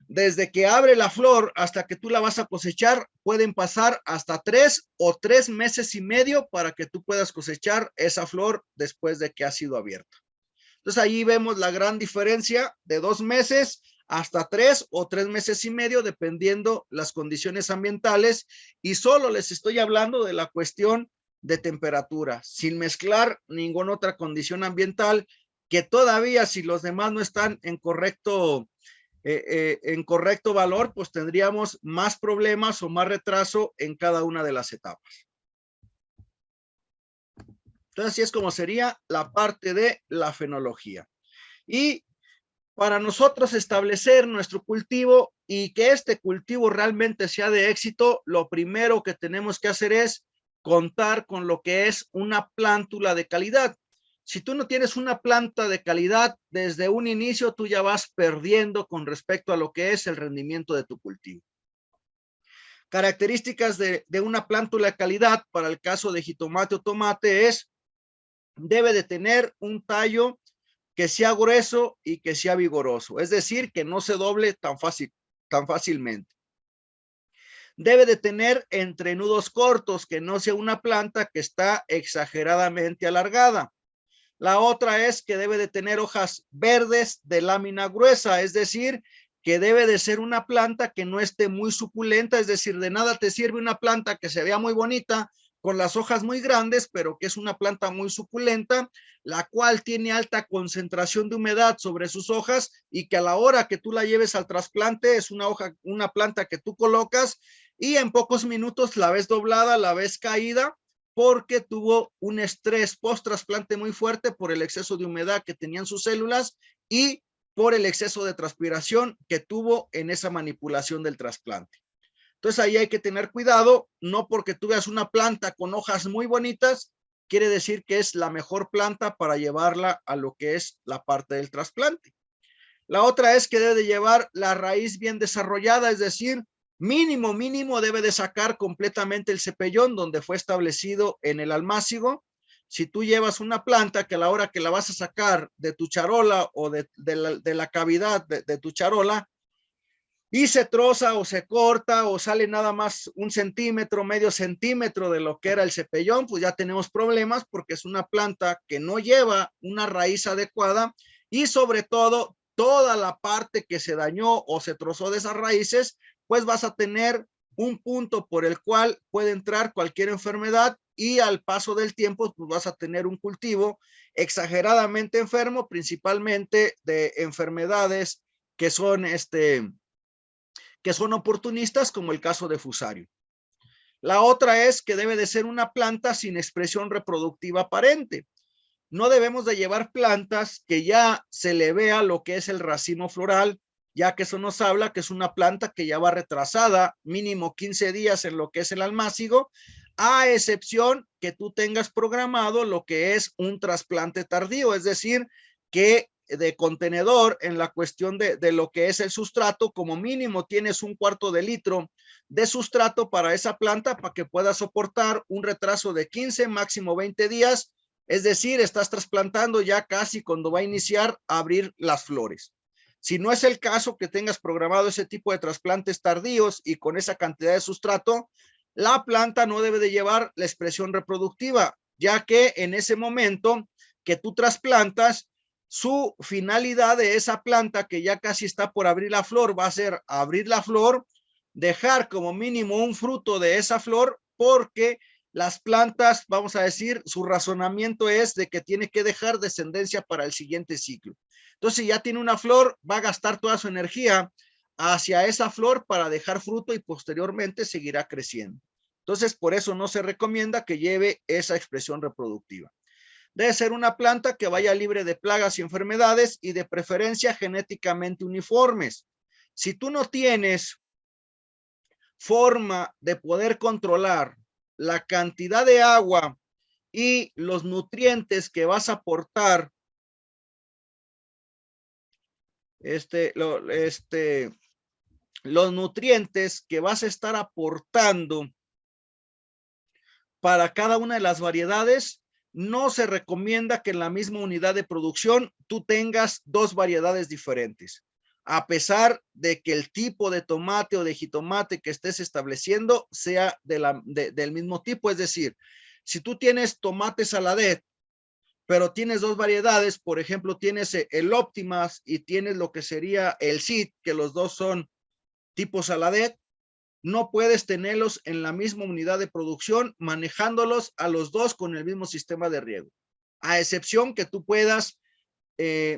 desde que abre la flor hasta que tú la vas a cosechar, pueden pasar hasta 3 o 3 meses y medio para que tú puedas cosechar esa flor después de que ha sido abierta. Entonces ahí vemos la gran diferencia de 2 meses hasta 3 o 3 meses y medio, dependiendo las condiciones ambientales. Y solo les estoy hablando de la cuestión de temperatura, sin mezclar ninguna otra condición ambiental, que todavía si los demás no están en correcto valor, pues tendríamos más problemas o más retraso en cada una de las etapas. Entonces, así es como sería la parte de la fenología. Y para nosotros establecer nuestro cultivo y que este cultivo realmente sea de éxito, lo primero que tenemos que hacer es contar con lo que es una plántula de calidad. Si tú no tienes una planta de calidad, desde un inicio tú ya vas perdiendo con respecto a lo que es el rendimiento de tu cultivo. Características de una plántula de calidad para el caso de jitomate o tomate es, debe de tener un tallo que sea grueso y que sea vigoroso, es decir, que no se doble tan fácilmente. Debe de tener entrenudos cortos, que no sea una planta que está exageradamente alargada. La otra es que debe de tener hojas verdes de lámina gruesa, es decir, que debe de ser una planta que no esté muy suculenta, es decir, de nada te sirve una planta que se vea muy bonita, con las hojas muy grandes, pero que es una planta muy suculenta, la cual tiene alta concentración de humedad sobre sus hojas y que a la hora que tú la lleves al trasplante es una planta que tú colocas y en pocos minutos la ves doblada, la ves caída, porque tuvo un estrés post-trasplante muy fuerte por el exceso de humedad que tenían sus células y por el exceso de transpiración que tuvo en esa manipulación del trasplante. Entonces ahí hay que tener cuidado, no porque tú veas una planta con hojas muy bonitas, quiere decir que es la mejor planta para llevarla a lo que es la parte del trasplante. La otra es que debe de llevar la raíz bien desarrollada, es decir, mínimo debe de sacar completamente el cepellón donde fue establecido en el almácigo. Si tú llevas una planta que a la hora que la vas a sacar de tu charola o de la cavidad de tu charola y se troza o se corta o sale nada más un centímetro, medio centímetro de lo que era el cepellón, pues ya tenemos problemas porque es una planta que no lleva una raíz adecuada y sobre todo toda la parte que se dañó o se trozó de esas raíces, pues vas a tener un punto por el cual puede entrar cualquier enfermedad y al paso del tiempo pues vas a tener un cultivo exageradamente enfermo, principalmente de enfermedades que son oportunistas, como el caso de Fusario. La otra es que debe de ser una planta sin expresión reproductiva aparente. No debemos de llevar plantas que ya se le vea lo que es el racimo floral, ya que eso nos habla que es una planta que ya va retrasada mínimo 15 días en lo que es el almácigo, a excepción que tú tengas programado lo que es un trasplante tardío, es decir, que de contenedor en la cuestión de lo que es el sustrato, como mínimo tienes un cuarto de litro de sustrato para esa planta para que pueda soportar un retraso de 15, máximo 20 días, es decir, estás trasplantando ya casi cuando va a iniciar a abrir las flores. Si no es el caso que tengas programado ese tipo de trasplantes tardíos y con esa cantidad de sustrato, la planta no debe de llevar la expresión reproductiva, ya que en ese momento que tú trasplantas, su finalidad de esa planta que ya casi está por abrir la flor va a ser abrir la flor, dejar como mínimo un fruto de esa flor, porque las plantas, vamos a decir, su razonamiento es de que tiene que dejar descendencia para el siguiente ciclo. Entonces, si ya tiene una flor, va a gastar toda su energía hacia esa flor para dejar fruto y posteriormente seguirá creciendo. Entonces, por eso no se recomienda que lleve esa expresión reproductiva. Debe ser una planta que vaya libre de plagas y enfermedades y de preferencia genéticamente uniformes. Si tú no tienes forma de poder controlar la cantidad de agua y los nutrientes que vas a aportar, los nutrientes que vas a estar aportando para cada una de las variedades, no se recomienda que en la misma unidad de producción tú tengas dos variedades diferentes, a pesar de que el tipo de tomate o de jitomate que estés estableciendo sea del mismo tipo. Es decir, si tú tienes tomate saladet, pero tienes dos variedades, por ejemplo, tienes el Optimas y tienes lo que sería el Cid, que los dos son tipo saladet, no puedes tenerlos en la misma unidad de producción, manejándolos a los dos con el mismo sistema de riego, a excepción que tú puedas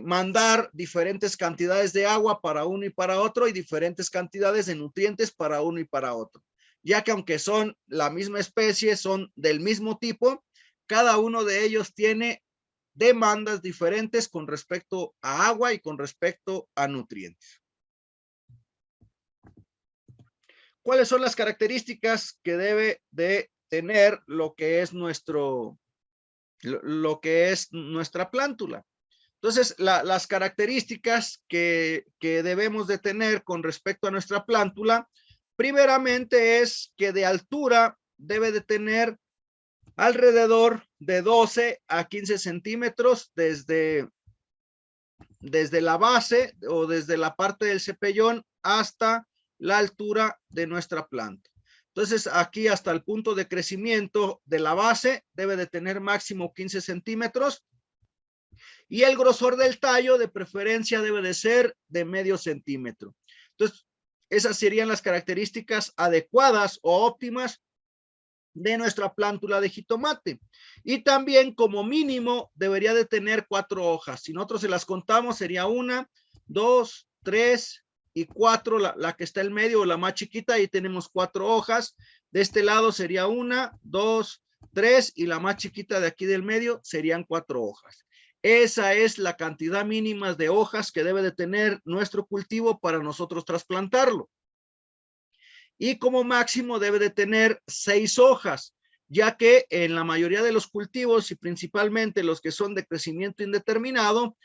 mandar diferentes cantidades de agua para uno y para otro y diferentes cantidades de nutrientes para uno y para otro, ya que aunque son la misma especie, son del mismo tipo, cada uno de ellos tiene demandas diferentes con respecto a agua y con respecto a nutrientes. ¿Cuáles son las características que debe de tener lo que es nuestra plántula? Entonces, las características que debemos de tener con respecto a nuestra plántula, primeramente es que de altura debe de tener alrededor de 12 a 15 centímetros desde la base o desde la parte del cepellón hasta la altura de nuestra planta. Entonces, aquí hasta el punto de crecimiento de la base debe de tener máximo 15 centímetros. Y el grosor del tallo de preferencia debe de ser de medio centímetro. Entonces, esas serían las características adecuadas o óptimas de nuestra plántula de jitomate. Y también como mínimo debería de tener 4 hojas. Si nosotros se las contamos sería 1, 2, 3 y 4, la que está en medio o la más chiquita, ahí tenemos 4 hojas. De este lado sería 1, 2, 3 y la más chiquita de aquí del medio serían 4 hojas. Esa es la cantidad mínima de hojas que debe de tener nuestro cultivo para nosotros trasplantarlo. Y como máximo debe de tener 6 hojas, ya que en la mayoría de los cultivos y principalmente los que son de crecimiento indeterminado,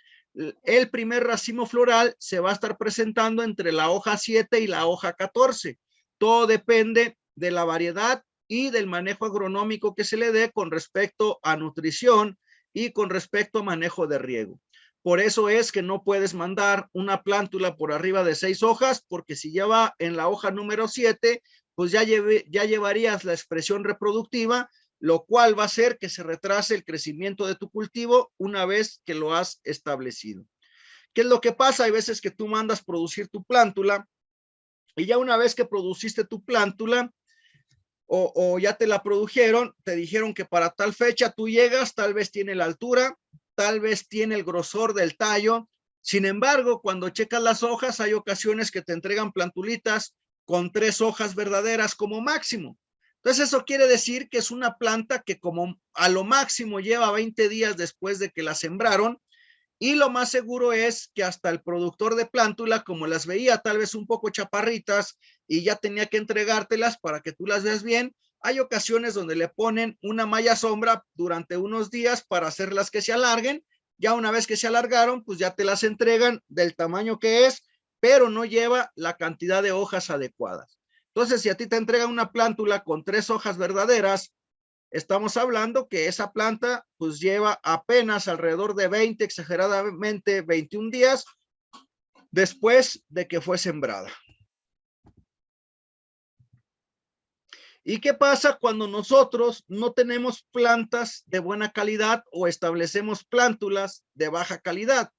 el primer racimo floral se va a estar presentando entre la hoja 7 y la hoja 14. Todo depende de la variedad y del manejo agronómico que se le dé con respecto a nutrición y con respecto a manejo de riego. Por eso es que no puedes mandar una plántula por arriba de 6 hojas, porque si ya va en la hoja número 7, pues ya llevarías la expresión reproductiva, lo cual va a hacer que se retrase el crecimiento de tu cultivo una vez que lo has establecido. ¿Qué es lo que pasa? Hay veces que tú mandas producir tu plántula y ya una vez que produciste tu plántula, o ya te la produjeron, te dijeron que para tal fecha tú llegas, tal vez tiene la altura, tal vez tiene el grosor del tallo. Sin embargo, cuando checas las hojas, hay ocasiones que te entregan plantulitas con 3 hojas verdaderas como máximo. Entonces eso quiere decir que es una planta que como a lo máximo lleva 20 días después de que la sembraron, y lo más seguro es que hasta el productor de plántula, como las veía tal vez un poco chaparritas y ya tenía que entregártelas para que tú las veas bien, hay ocasiones donde le ponen una malla sombra durante unos días para hacerlas que se alarguen. Ya una vez que se alargaron, pues ya te las entregan del tamaño que es, pero no lleva la cantidad de hojas adecuadas. Entonces, si a ti te entregan una plántula con 3 hojas verdaderas, estamos hablando que esa planta pues lleva apenas alrededor de 20, exageradamente 21 días después de que fue sembrada. ¿Y qué pasa cuando nosotros no tenemos plantas de buena calidad o establecemos plántulas de baja calidad?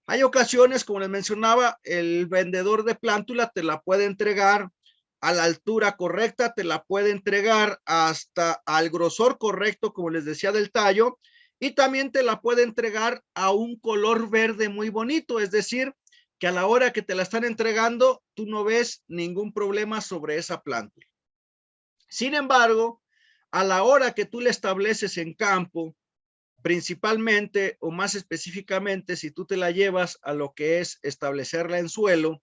Hay ocasiones, como les mencionaba, el vendedor de plántula te la puede entregar a la altura correcta, te la puede entregar hasta al grosor correcto, como les decía, del tallo, y también te la puede entregar a un color verde muy bonito, es decir, que a la hora que te la están entregando, tú no ves ningún problema sobre esa plántula. Sin embargo, a la hora que tú le estableces en campo, principalmente o más específicamente, si tú te la llevas a lo que es establecerla en suelo,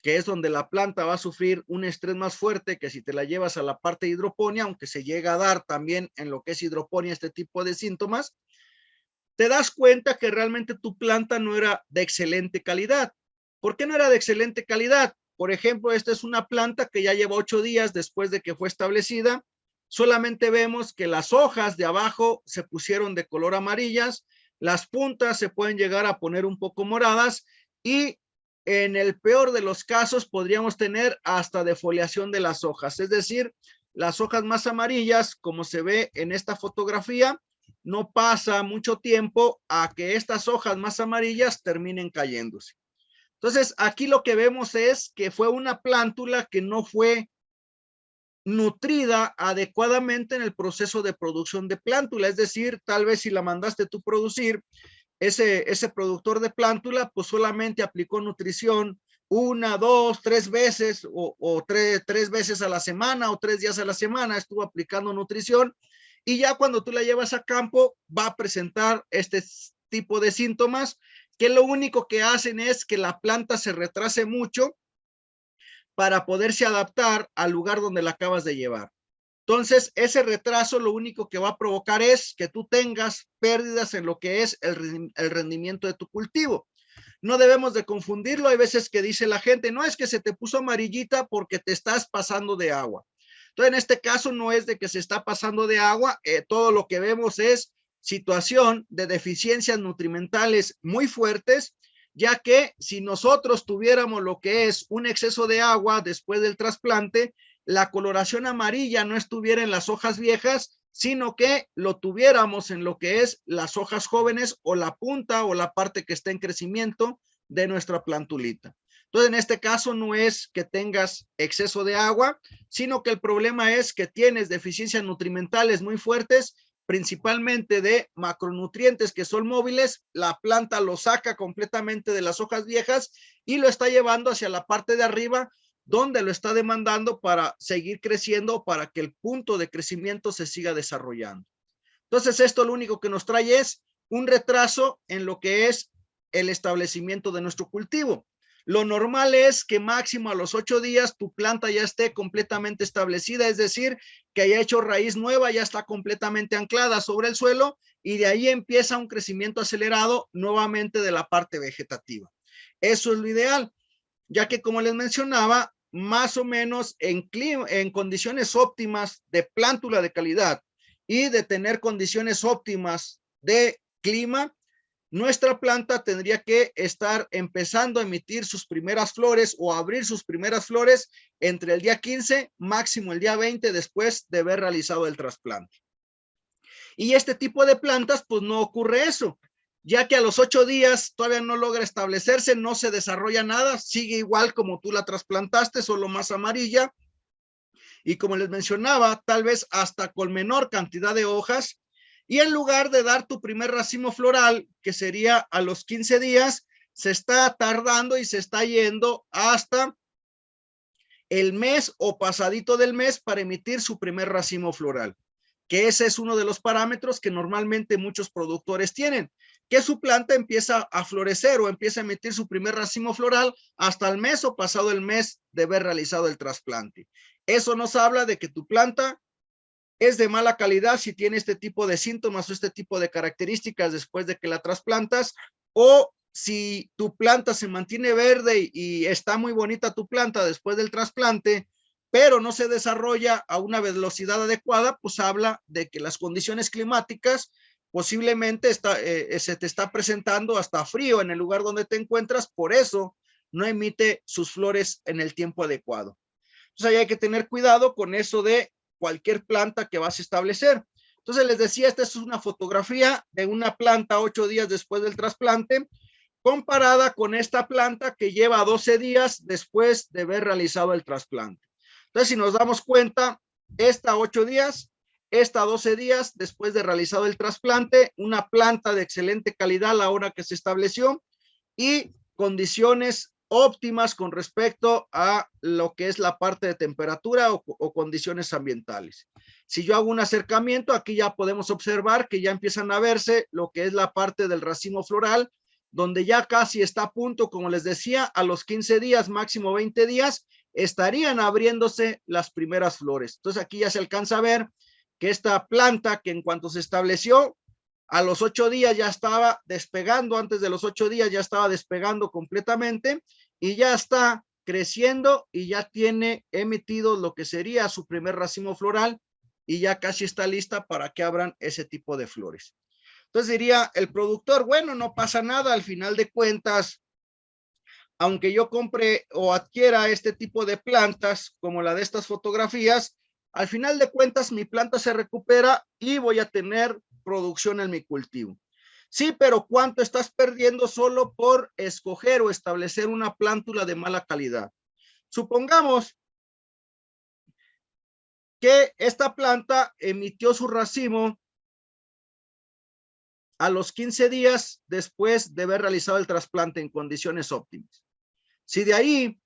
que es donde la planta va a sufrir un estrés más fuerte que si te la llevas a la parte de hidroponía, aunque se llega a dar también en lo que es hidroponía este tipo de síntomas, te das cuenta que realmente tu planta no era de excelente calidad. ¿Por qué no era de excelente calidad? Por ejemplo, esta es una planta que ya lleva 8 días después de que fue establecida. Solamente vemos que las hojas de abajo se pusieron de color amarillas, las puntas se pueden llegar a poner un poco moradas y en el peor de los casos podríamos tener hasta defoliación de las hojas, es decir, las hojas más amarillas, como se ve en esta fotografía, no pasa mucho tiempo a que estas hojas más amarillas terminen cayéndose. Entonces, aquí lo que vemos es que fue una plántula que no fue nutrida adecuadamente en el proceso de producción de plántula, es decir, tal vez si la mandaste tú producir, ese productor de plántula pues solamente aplicó nutrición 1, 2, 3 veces o tres veces a la semana o 3 días a la semana estuvo aplicando nutrición, y ya cuando tú la llevas a campo va a presentar este tipo de síntomas que lo único que hacen es que la planta se retrase mucho para poderse adaptar al lugar donde la acabas de llevar. Entonces, ese retraso lo único que va a provocar es que tú tengas pérdidas en lo que es el rendimiento de tu cultivo. No debemos de confundirlo. Hay veces que dice la gente, no es que se te puso amarillita porque te estás pasando de agua. Entonces, en este caso no es de que se está pasando de agua. Todo lo que vemos es situación de deficiencias nutrimentales muy fuertes, ya que si nosotros tuviéramos lo que es un exceso de agua después del trasplante, la coloración amarilla no estuviera en las hojas viejas, sino que lo tuviéramos en lo que es las hojas jóvenes o la punta o la parte que está en crecimiento de nuestra plantulita. Entonces, en este caso no es que tengas exceso de agua, sino que el problema es que tienes deficiencias nutrimentales muy fuertes, principalmente de macronutrientes que son móviles. La planta lo saca completamente de las hojas viejas y lo está llevando hacia la parte de arriba, donde lo está demandando para seguir creciendo, para que el punto de crecimiento se siga desarrollando. Entonces, esto lo único que nos trae es un retraso en lo que es el establecimiento de nuestro cultivo. Lo normal es que máximo a los 8 días tu planta ya esté completamente establecida, es decir, que haya hecho raíz nueva, ya está completamente anclada sobre el suelo y de ahí empieza un crecimiento acelerado nuevamente de la parte vegetativa. Eso es lo ideal, ya que como les mencionaba, más o menos en condiciones óptimas de plántula de calidad y de tener condiciones óptimas de clima, nuestra planta tendría que estar empezando a emitir sus primeras flores o abrir sus primeras flores entre el día 15, máximo el día 20, después de haber realizado el trasplante. Y este tipo de plantas, pues no ocurre eso, ya que a los 8 días todavía no logra establecerse, no se desarrolla nada, sigue igual como tú la trasplantaste, solo más amarilla. Y como les mencionaba, tal vez hasta con menor cantidad de hojas. Y en lugar de dar tu primer racimo floral, que sería a los 15 días, se está tardando y se está yendo hasta el mes o pasadito del mes para emitir su primer racimo floral, que ese es uno de los parámetros que normalmente muchos productores tienen, que su planta empieza a florecer o empieza a emitir su primer racimo floral hasta el mes o pasado el mes de haber realizado el trasplante. Eso nos habla de que tu planta es de mala calidad si tiene este tipo de síntomas o este tipo de características después de que la trasplantas, o si tu planta se mantiene verde y está muy bonita tu planta después del trasplante, pero no se desarrolla a una velocidad adecuada, pues habla de que las condiciones climáticas posiblemente se te está presentando hasta frío en el lugar donde te encuentras, por eso no emite sus flores en el tiempo adecuado. Entonces ahí hay que tener cuidado con eso de cualquier planta que vas a establecer. Entonces les decía, esta es una fotografía de una planta 8 días después del trasplante, comparada con esta planta que lleva 12 días después de haber realizado el trasplante. Entonces, si nos damos cuenta, esta 8 días, esta 12 días después de realizado el trasplante, una planta de excelente calidad a la hora que se estableció y condiciones óptimas con respecto a lo que es la parte de temperatura o condiciones ambientales. Si yo hago un acercamiento, aquí ya podemos observar que ya empiezan a verse lo que es la parte del racimo floral, donde ya casi está a punto, como les decía, a los 15 días, máximo 20 días, estarían abriéndose las primeras flores. Entonces aquí ya se alcanza a ver que esta planta, que en cuanto se estableció, a los 8 días ya estaba despegando, antes de los 8 días ya estaba despegando completamente y ya está creciendo y ya tiene emitido lo que sería su primer racimo floral y ya casi está lista para que abran ese tipo de flores. Entonces diría el productor, bueno, no pasa nada, al final de cuentas, aunque yo compre o adquiera este tipo de plantas como la de estas fotografías, al final de cuentas mi planta se recupera y voy a tener producción en mi cultivo. Sí, pero ¿cuánto estás perdiendo solo por escoger o establecer una plántula de mala calidad? Supongamos que esta planta emitió su racimo a los 15 días después de haber realizado el trasplante en condiciones óptimas. Si de ahí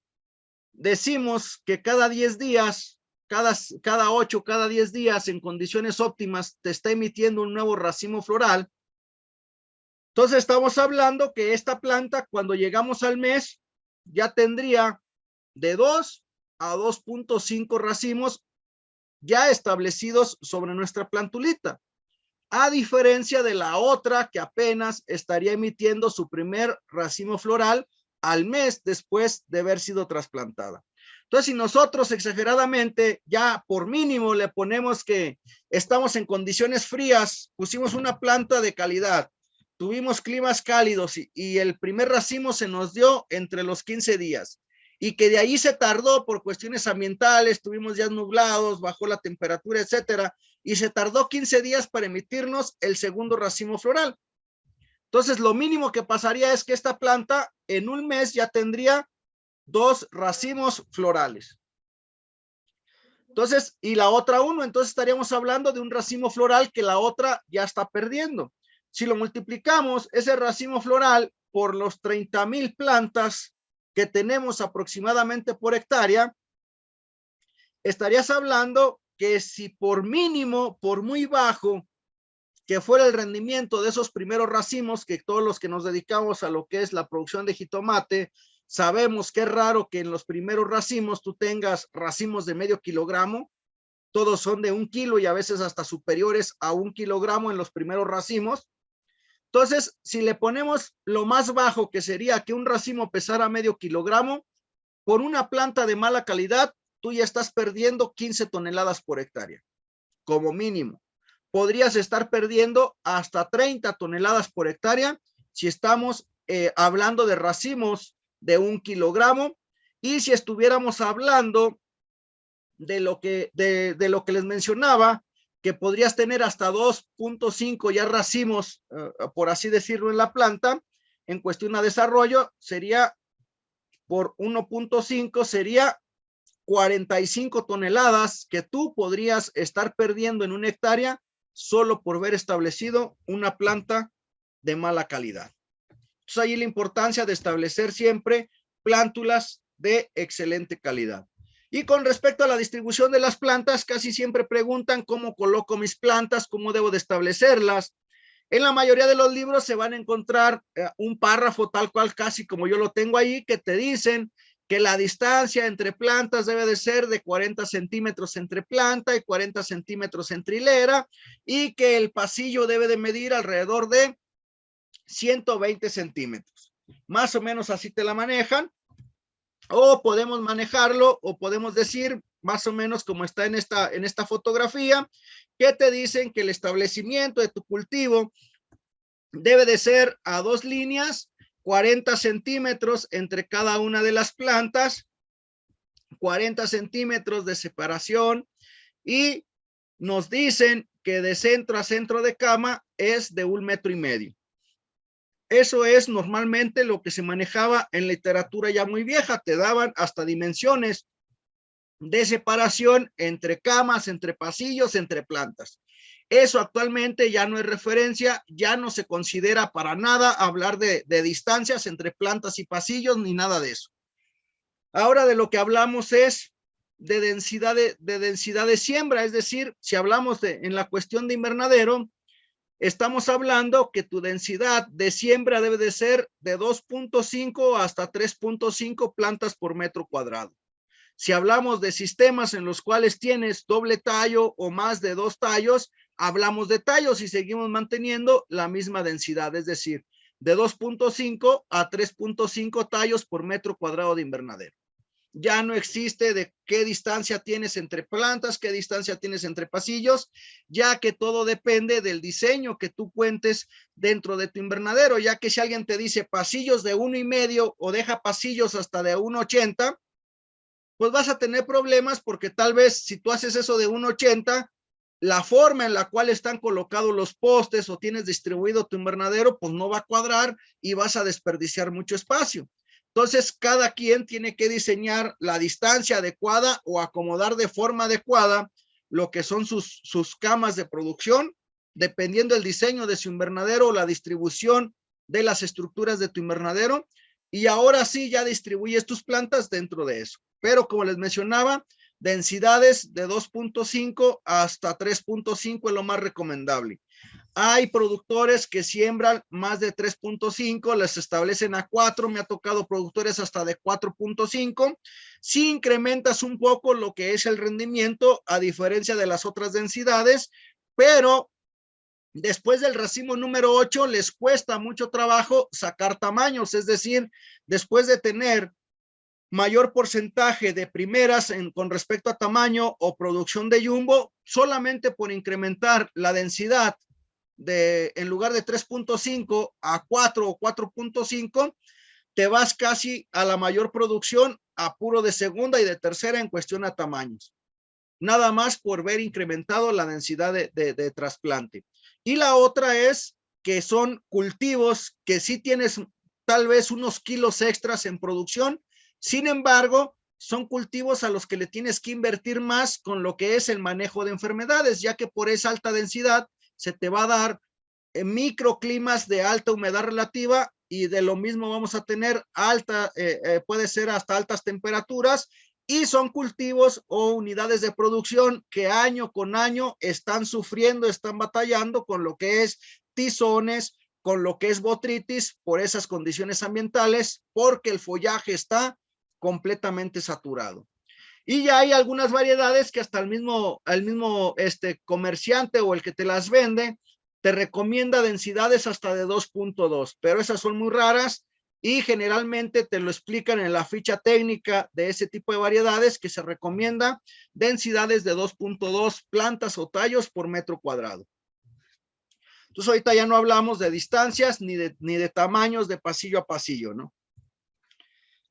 decimos que cada 10 días, cada 8, cada 10 días en condiciones óptimas te está emitiendo un nuevo racimo floral, entonces estamos hablando que esta planta cuando llegamos al mes ya tendría de 2 a 2.5 racimos ya establecidos sobre nuestra plantulita, a diferencia de la otra que apenas estaría emitiendo su primer racimo floral al mes después de haber sido trasplantada. Entonces, si nosotros exageradamente ya por mínimo le ponemos que estamos en condiciones frías, pusimos una planta de calidad, tuvimos climas cálidos y el primer racimo se nos dio entre los 15 días y que de ahí se tardó por cuestiones ambientales, tuvimos días nublados, bajó la temperatura, etcétera, y se tardó 15 días para emitirnos el segundo racimo floral. Entonces, lo mínimo que pasaría es que esta planta en un mes ya tendría 2 racimos florales. Entonces, y la otra 1, entonces estaríamos hablando de un racimo floral que la otra ya está perdiendo. Si lo multiplicamos, ese racimo floral por los 30,000 plantas que tenemos aproximadamente por hectárea, estarías hablando que si por mínimo, por muy bajo que fuera el rendimiento de esos primeros racimos, que todos los que nos dedicamos a lo que es la producción de jitomate, sabemos que es raro que en los primeros racimos tú tengas racimos de medio kilogramo, todos son de 1 kilo y a veces hasta superiores a 1 kilogramo en los primeros racimos. Entonces, si le ponemos lo más bajo, que sería que un racimo pesara medio kilogramo, por una planta de mala calidad, tú ya estás perdiendo 15 toneladas por hectárea, como mínimo. Podrías estar perdiendo hasta 30 toneladas por hectárea si estamos hablando de racimos de 1 kilogramo, y si estuviéramos hablando de lo que les mencionaba, que podrías tener hasta 2.5 ya racimos, por así decirlo, en la planta, en cuestión de desarrollo, sería por 1.5, sería 45 toneladas que tú podrías estar perdiendo en una hectárea solo por haber establecido una planta de mala calidad. Entonces, ahí la importancia de establecer siempre plántulas de excelente calidad. Y con respecto a la distribución de las plantas, casi siempre preguntan cómo coloco mis plantas, cómo debo de establecerlas. En la mayoría de los libros se van a encontrar un párrafo tal cual, casi como yo lo tengo ahí, que te dicen que la distancia entre plantas debe de ser de 40 centímetros entre planta y 40 centímetros entre hilera, y que el pasillo debe de medir alrededor de 120 centímetros. Más o menos así te la manejan, o podemos manejarlo, o podemos decir más o menos como está en esta fotografía, que te dicen que el establecimiento de tu cultivo debe de ser a 2 líneas, 40 centímetros entre cada una de las plantas, 40 centímetros de separación, y nos dicen que de centro a centro de cama es de 1,5 metros. Eso es normalmente lo que se manejaba en literatura ya muy vieja, te daban hasta dimensiones de separación entre camas, entre pasillos, entre plantas. Eso actualmente ya no es referencia, ya no se considera para nada hablar de distancias entre plantas y pasillos, ni nada de eso. Ahora de lo que hablamos es de densidad de siembra, es decir, si hablamos en la cuestión de invernadero, estamos hablando que tu densidad de siembra debe de ser de 2.5 hasta 3.5 plantas por metro cuadrado. Si hablamos de sistemas en los cuales tienes doble tallo o más de 2 tallos, hablamos de tallos y seguimos manteniendo la misma densidad, es decir, de 2.5 a 3.5 tallos por metro cuadrado de invernadero. Ya no existe de qué distancia tienes entre plantas, qué distancia tienes entre pasillos, ya que todo depende del diseño que tú cuentes dentro de tu invernadero, ya que si alguien te dice pasillos de 1,5 o deja pasillos hasta de 1,80, pues vas a tener problemas, porque tal vez si tú haces eso de 1,80, la forma en la cual están colocados los postes o tienes distribuido tu invernadero, pues no va a cuadrar y vas a desperdiciar mucho espacio. Entonces, cada quien tiene que diseñar la distancia adecuada o acomodar de forma adecuada lo que son sus camas de producción, dependiendo del diseño de su invernadero o la distribución de las estructuras de tu invernadero. Y ahora sí ya distribuyes tus plantas dentro de eso. Pero como les mencionaba, densidades de 2.5 hasta 3.5 es lo más recomendable. Hay productores que siembran más de 3.5, les establecen a 4, me ha tocado productores hasta de 4.5. Si incrementas un poco lo que es el rendimiento, a diferencia de las otras densidades, pero después del racimo número 8 les cuesta mucho trabajo sacar tamaños, es decir, después de tener mayor porcentaje de primeras con respecto a tamaño o producción de jumbo, solamente por incrementar la densidad en lugar de 3.5 a 4 o 4.5, te vas casi a la mayor producción a puro de segunda y de tercera en cuestión a tamaños. Nada más por ver incrementado la densidad de trasplante. Y la otra es que son cultivos que sí tienes tal vez unos kilos extras en producción, sin embargo, son cultivos a los que le tienes que invertir más con lo que es el manejo de enfermedades, ya que por esa alta densidad se te va a dar microclimas de alta humedad relativa y de lo mismo vamos a tener puede ser hasta altas temperaturas, y son cultivos o unidades de producción que año con año están sufriendo, están batallando con lo que es tizones, con lo que es botritis por esas condiciones ambientales, porque el follaje está completamente saturado. Y ya hay algunas variedades que hasta el mismo comerciante o el que te las vende te recomienda densidades hasta de 2.2, pero esas son muy raras y generalmente te lo explican en la ficha técnica de ese tipo de variedades, que se recomienda densidades de 2.2 plantas o tallos por metro cuadrado. Entonces ahorita ya no hablamos de distancias ni de tamaños de pasillo a pasillo, ¿no?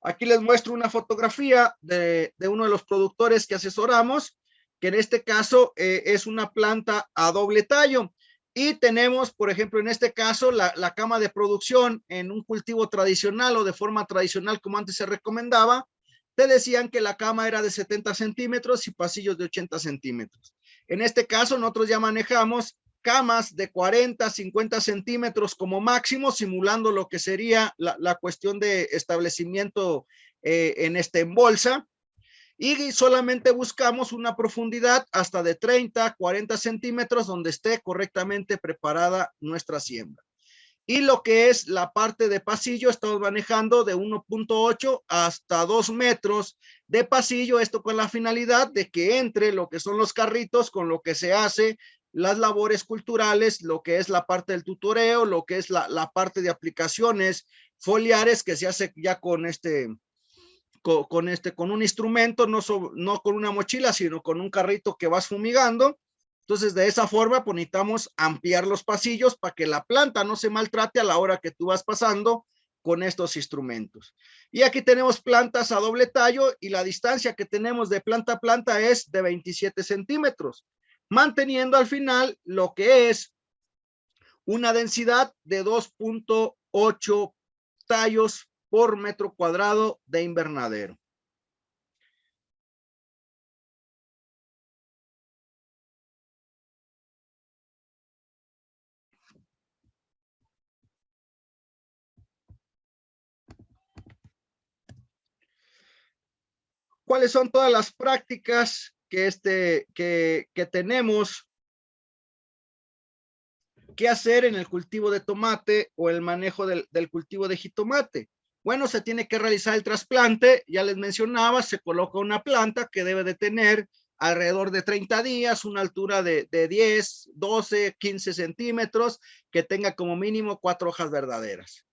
Aquí les muestro una fotografía de uno de los productores que asesoramos, que en este caso es una planta a doble tallo. Y tenemos, por ejemplo, en este caso, la cama de producción en un cultivo tradicional o de forma tradicional, como antes se recomendaba. Te decían que la cama era de 70 centímetros y pasillos de 80 centímetros. En este caso, nosotros ya manejamos camas de 40, 50 centímetros como máximo, simulando lo que sería la cuestión de establecimiento en bolsa, y solamente buscamos una profundidad hasta de 30, 40 centímetros donde esté correctamente preparada nuestra siembra. Y lo que es la parte de pasillo, estamos manejando de 1.8 hasta 2 metros de pasillo, esto con la finalidad de que entre lo que son los carritos con lo que se hace las labores culturales, lo que es la parte del tutoreo, lo que es la parte de aplicaciones foliares que se hace ya con con un instrumento, no con una mochila, sino con un carrito que vas fumigando. Entonces, de esa forma, pues, necesitamos ampliar los pasillos para que la planta no se maltrate a la hora que tú vas pasando con estos instrumentos. Y aquí tenemos plantas a doble tallo y la distancia que tenemos de planta a planta es de 27 centímetros, manteniendo al final lo que es una densidad de 2.8 tallos por metro cuadrado de invernadero. ¿Cuáles son todas las prácticas que tenemos que hacer en el cultivo de tomate o el manejo del cultivo de jitomate? Bueno, se tiene que realizar el trasplante, ya les mencionaba, se coloca una planta que debe de tener alrededor de 30 días, una altura de 10, 12, 15 centímetros, que tenga como mínimo 4 hojas verdaderas.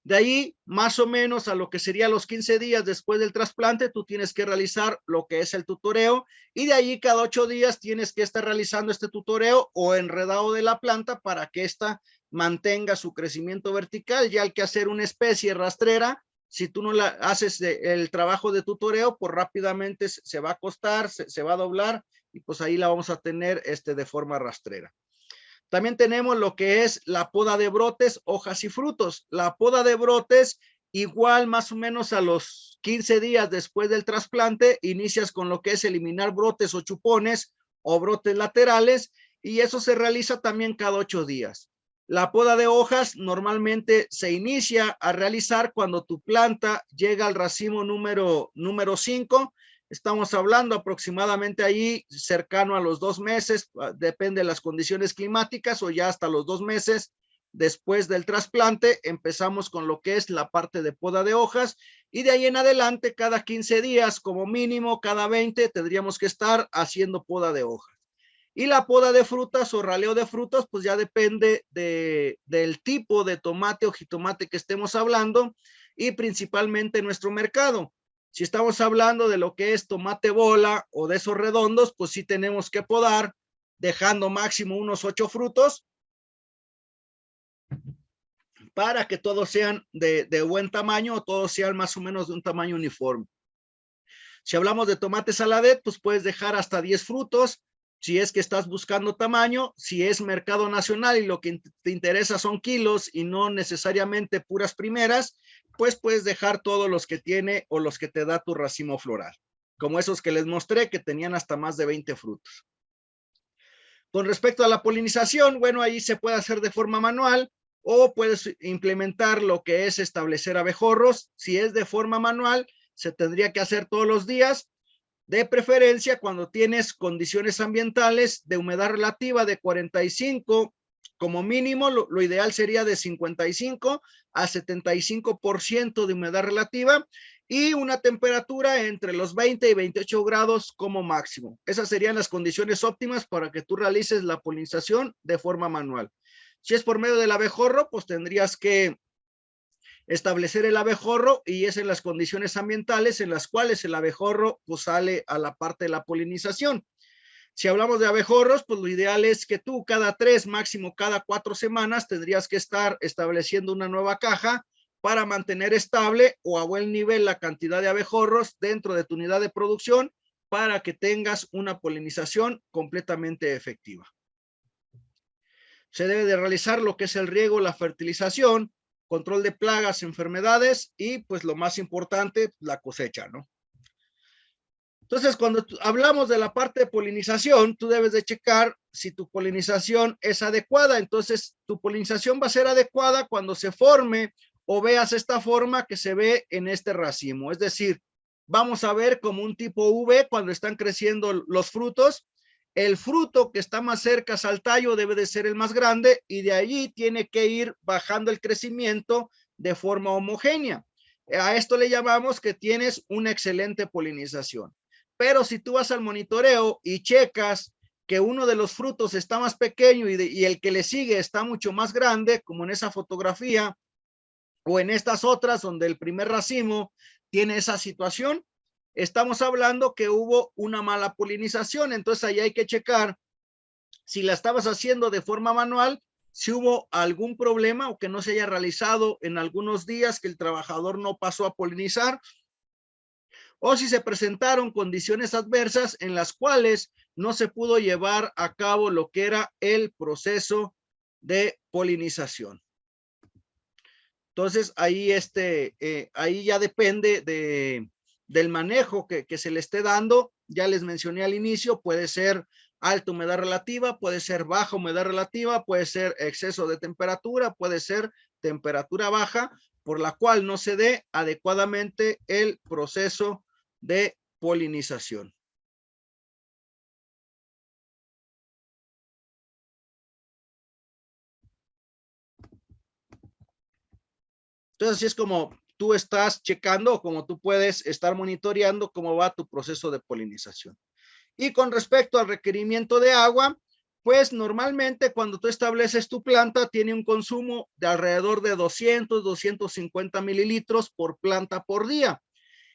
De ahí, más o menos a lo que sería los 15 días después del trasplante, tú tienes que realizar lo que es el tutoreo, y de ahí cada 8 días tienes que estar realizando este tutoreo o enredado de la planta para que ésta mantenga su crecimiento vertical. Ya hay que hacer una especie rastrera. Si tú no haces el trabajo de tutoreo, pues rápidamente se va a acostar, se va a doblar, y pues ahí la vamos a tener de forma rastrera. También tenemos lo que es la poda de brotes, hojas y frutos. La poda de brotes, igual más o menos a los 15 días después del trasplante, inicias con lo que es eliminar brotes o chupones o brotes laterales, y eso se realiza también cada 8 días. La poda de hojas normalmente se inicia a realizar cuando tu planta llega al racimo número 5. Estamos hablando aproximadamente ahí cercano a los 2 meses, depende de las condiciones climáticas, o ya hasta los 2 meses después del trasplante empezamos con lo que es la parte de poda de hojas, y de ahí en adelante cada 15 días como mínimo, cada 20 tendríamos que estar haciendo poda de hojas. Y la poda de frutas o raleo de frutas, pues ya depende del tipo de tomate o jitomate que estemos hablando, y principalmente nuestro mercado. Si estamos hablando de lo que es tomate bola o de esos redondos, pues sí tenemos que podar, dejando máximo unos 8 frutos para que todos sean de buen tamaño, o todos sean más o menos de un tamaño uniforme. Si hablamos de tomate saladet, pues puedes dejar hasta 10 frutos, si es que estás buscando tamaño. Si es mercado nacional y lo que te interesa son kilos y no necesariamente puras primeras, pues puedes dejar todos los que tiene o los que te da tu racimo floral, como esos que les mostré que tenían hasta más de 20 frutos. Con respecto a la polinización, bueno, ahí se puede hacer de forma manual o puedes implementar lo que es establecer abejorros. Si es de forma manual, se tendría que hacer todos los días, de preferencia cuando tienes condiciones ambientales de humedad relativa de 45, como mínimo, lo ideal sería de 55 a 75% de humedad relativa y una temperatura entre los 20 y 28 grados como máximo. Esas serían las condiciones óptimas para que tú realices la polinización de forma manual. Si es por medio del abejorro, pues tendrías que establecer el abejorro y es en las condiciones ambientales en las cuales el abejorro pues sale a la parte de la polinización. Si hablamos de abejorros, pues lo ideal es que tú cada 3, máximo cada 4 semanas tendrías que estar estableciendo una nueva caja para mantener estable o a buen nivel la cantidad de abejorros dentro de tu unidad de producción para que tengas una polinización completamente efectiva. Se debe de realizar lo que es el riego, la fertilización, control de plagas, enfermedades y pues lo más importante, la cosecha, ¿no? Entonces, cuando hablamos de la parte de polinización, tú debes de checar si tu polinización es adecuada. Entonces, tu polinización va a ser adecuada cuando se forme o veas esta forma que se ve en este racimo. Es decir, vamos a ver como un tipo V cuando están creciendo los frutos. El fruto que está más cerca al tallo debe de ser el más grande y de allí tiene que ir bajando el crecimiento de forma homogénea. A esto le llamamos que tienes una excelente polinización. Pero si tú vas al monitoreo y checas que uno de los frutos está más pequeño y el que le sigue está mucho más grande, como en esa fotografía o en estas otras donde el primer racimo tiene esa situación, estamos hablando que hubo una mala polinización. Entonces ahí hay que checar si la estabas haciendo de forma manual, si hubo algún problema o que no se haya realizado en algunos días, que el trabajador no pasó a polinizar, o si se presentaron condiciones adversas en las cuales no se pudo llevar a cabo lo que era el proceso de polinización. Entonces, ahí, ahí ya depende del manejo que se le esté dando. Ya les mencioné al inicio, puede ser alta humedad relativa, puede ser baja humedad relativa, puede ser exceso de temperatura, puede ser temperatura baja, por la cual no se dé adecuadamente el proceso de polinización. Entonces, así es como tú estás checando o como tú puedes estar monitoreando cómo va tu proceso de polinización. Y con respecto al requerimiento de agua, pues normalmente cuando tú estableces tu planta tiene un consumo de alrededor de 200, 250 mililitros por planta por día.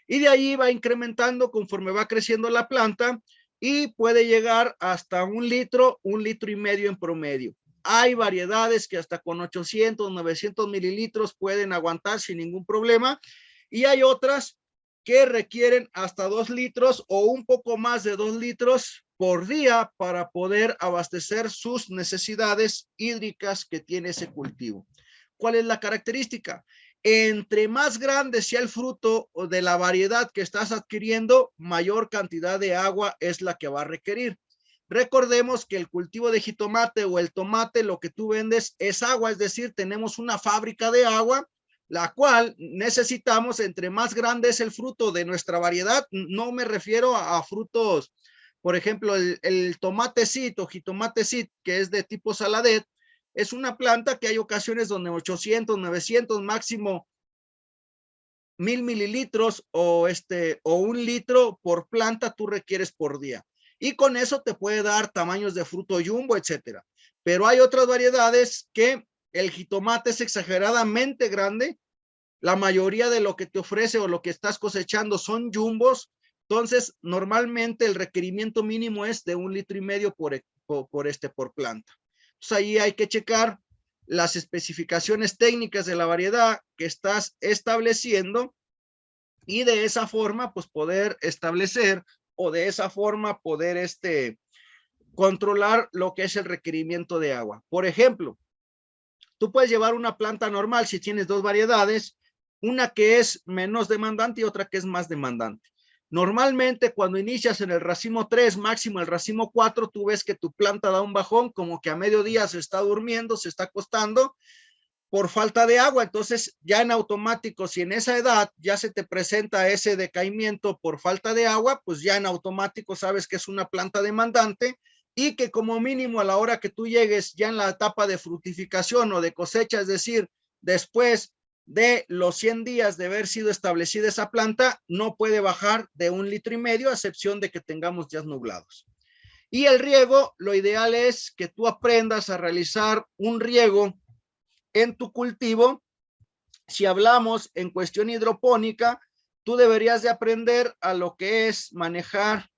Y de ahí va incrementando conforme va creciendo la planta y puede llegar hasta 1 litro y medio en promedio. Hay variedades que hasta con 800, 900 mililitros pueden aguantar sin ningún problema y hay otras que requieren hasta 2 litros o un poco más de 2 litros por día para poder abastecer sus necesidades hídricas que tiene ese cultivo. ¿Cuál es la característica? Entre más grande sea el fruto de la variedad que estás adquiriendo, mayor cantidad de agua es la que va a requerir. Recordemos que el cultivo de jitomate o el tomate, lo que tú vendes es agua, es decir, tenemos una fábrica de agua, la cual necesitamos, entre más grande es el fruto de nuestra variedad. No me refiero a frutos, por ejemplo, el tomatecito, jitomatecito, que es de tipo saladet, es una planta que hay ocasiones donde 800, 900, máximo 1000 mililitros o 1 litro por planta tú requieres por día. Y con eso te puede dar tamaños de fruto jumbo, etcétera. Pero hay otras variedades que el jitomate es exageradamente grande. La mayoría de lo que te ofrece o lo que estás cosechando son jumbos. Entonces, normalmente el requerimiento mínimo es de 1 litro y medio por planta. Entonces, ahí hay que checar las especificaciones técnicas de la variedad que estás estableciendo y de esa forma pues poder establecer o de esa forma poder controlar lo que es el requerimiento de agua. Por ejemplo, tú puedes llevar una planta normal si tienes dos variedades, una que es menos demandante y otra que es más demandante. Normalmente cuando inicias en el racimo 3, máximo el racimo 4, tú ves que tu planta da un bajón, como que a mediodía se está durmiendo, se está acostando por falta de agua. Entonces ya en automático, si en esa edad ya se te presenta ese decaimiento por falta de agua, pues ya en automático sabes que es una planta demandante y que como mínimo a la hora que tú llegues ya en la etapa de fructificación o de cosecha, es decir, después de los 100 días de haber sido establecida esa planta, no puede bajar de 1,5 litros, a excepción de que tengamos días nublados. Y el riego, lo ideal es que tú aprendas a realizar un riego en tu cultivo. Si hablamos en cuestión hidropónica, tú deberías de aprender a lo que es manejar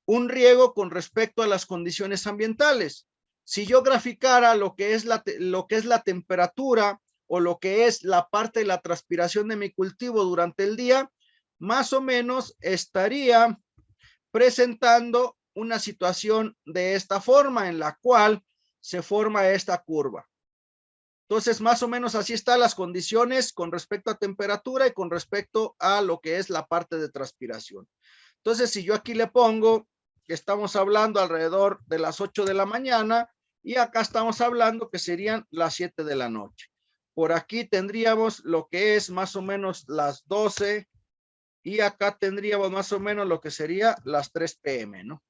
un riego con respecto a las condiciones ambientales. Si yo graficara lo que es la temperatura o lo que es la parte de la transpiración de mi cultivo durante el día, más o menos estaría presentando una situación de esta forma en la cual se forma esta curva. Entonces, más o menos así están las condiciones con respecto a temperatura y con respecto a lo que es la parte de transpiración. Entonces, si yo aquí le pongo que estamos hablando alrededor de las 8 de la mañana y acá estamos hablando que serían las 7 de la noche. Por aquí tendríamos lo que es más o menos las 12 y acá tendríamos más o menos lo que sería las 3 p.m., ¿no?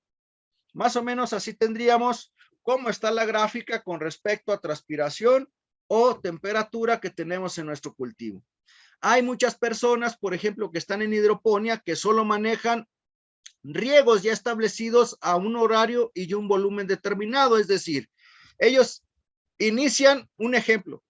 Más o menos así tendríamos cómo está la gráfica con respecto a transpiración o temperatura que tenemos en nuestro cultivo. Hay muchas personas, por ejemplo, que están en hidroponía, que solo manejan riegos ya establecidos a un horario y un volumen determinado. Es decir, ellos inician, un ejemplo,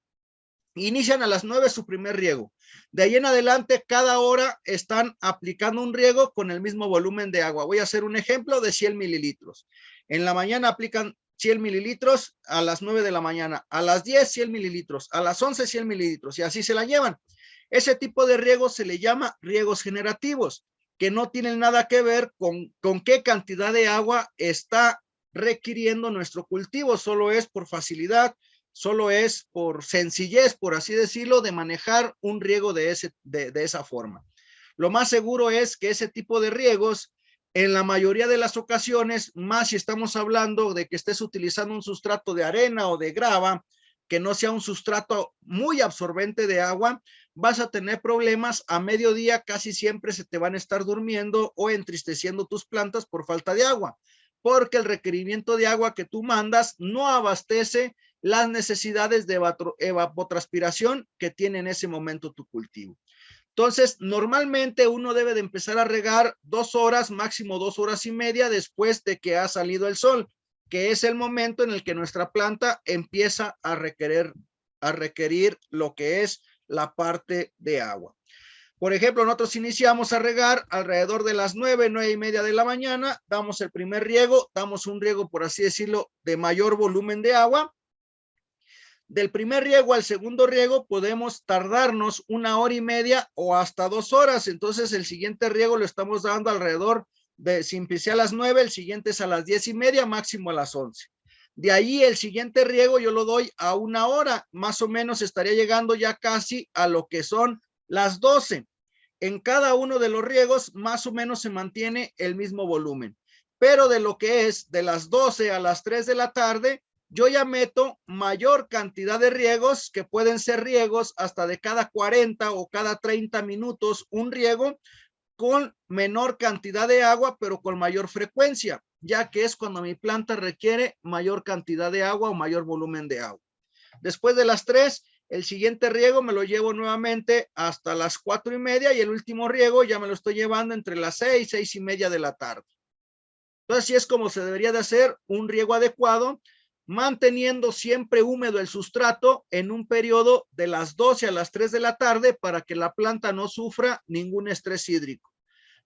inician a las 9 su primer riego. De ahí en adelante, cada hora están aplicando un riego con el mismo volumen de agua. Voy a hacer un ejemplo de 100 mililitros. En la mañana aplican 100 mililitros a las 9 de la mañana, a las 10 100 mililitros, a las 11 100 mililitros y así se la llevan. Ese tipo de riego se le llama riegos generativos, que no tienen nada que ver con qué cantidad de agua está requiriendo nuestro cultivo, solo es por facilidad, solo es por sencillez, por así decirlo, de manejar un riego de esa forma. Lo más seguro es que ese tipo de riegos, en la mayoría de las ocasiones, más si estamos hablando de que estés utilizando un sustrato de arena o de grava, que no sea un sustrato muy absorbente de agua, vas a tener problemas a mediodía, casi siempre se te van a estar durmiendo o entristeciendo tus plantas por falta de agua, porque el requerimiento de agua que tú mandas no abastece las necesidades de evapotranspiración que tiene en ese momento tu cultivo. Entonces, normalmente uno debe de empezar a regar 2 horas, máximo 2 horas y media después de que ha salido el sol, que es el momento en el que nuestra planta empieza a requerir lo que es la parte de agua. Por ejemplo, nosotros iniciamos a regar alrededor de las 9, 9 y media de la mañana, damos el primer riego, damos un riego, por así decirlo, de mayor volumen de agua. Del primer riego al segundo riego podemos tardarnos 1 hora y media o hasta 2 horas. Entonces el siguiente riego lo estamos dando alrededor de, si empecé a las 9, el siguiente es a las 10 y media, máximo a las 11. De ahí el siguiente riego yo lo doy a 1 hora, más o menos estaría llegando ya casi a lo que son las 12. En cada uno de los riegos más o menos se mantiene el mismo volumen. Pero de lo que es de las 12 a las 3 de la tarde, yo ya meto mayor cantidad de riegos, que pueden ser riegos hasta de cada 40 o cada 30 minutos, un riego con menor cantidad de agua, pero con mayor frecuencia, ya que es cuando mi planta requiere mayor cantidad de agua o mayor volumen de agua. Después de las 3, el siguiente riego me lo llevo nuevamente hasta las 4 y media y el último riego ya me lo estoy llevando entre las 6, 6 y media de la tarde. Entonces, así es como se debería de hacer un riego adecuado, manteniendo siempre húmedo el sustrato en un periodo de las 12 a las 3 de la tarde para que la planta no sufra ningún estrés hídrico,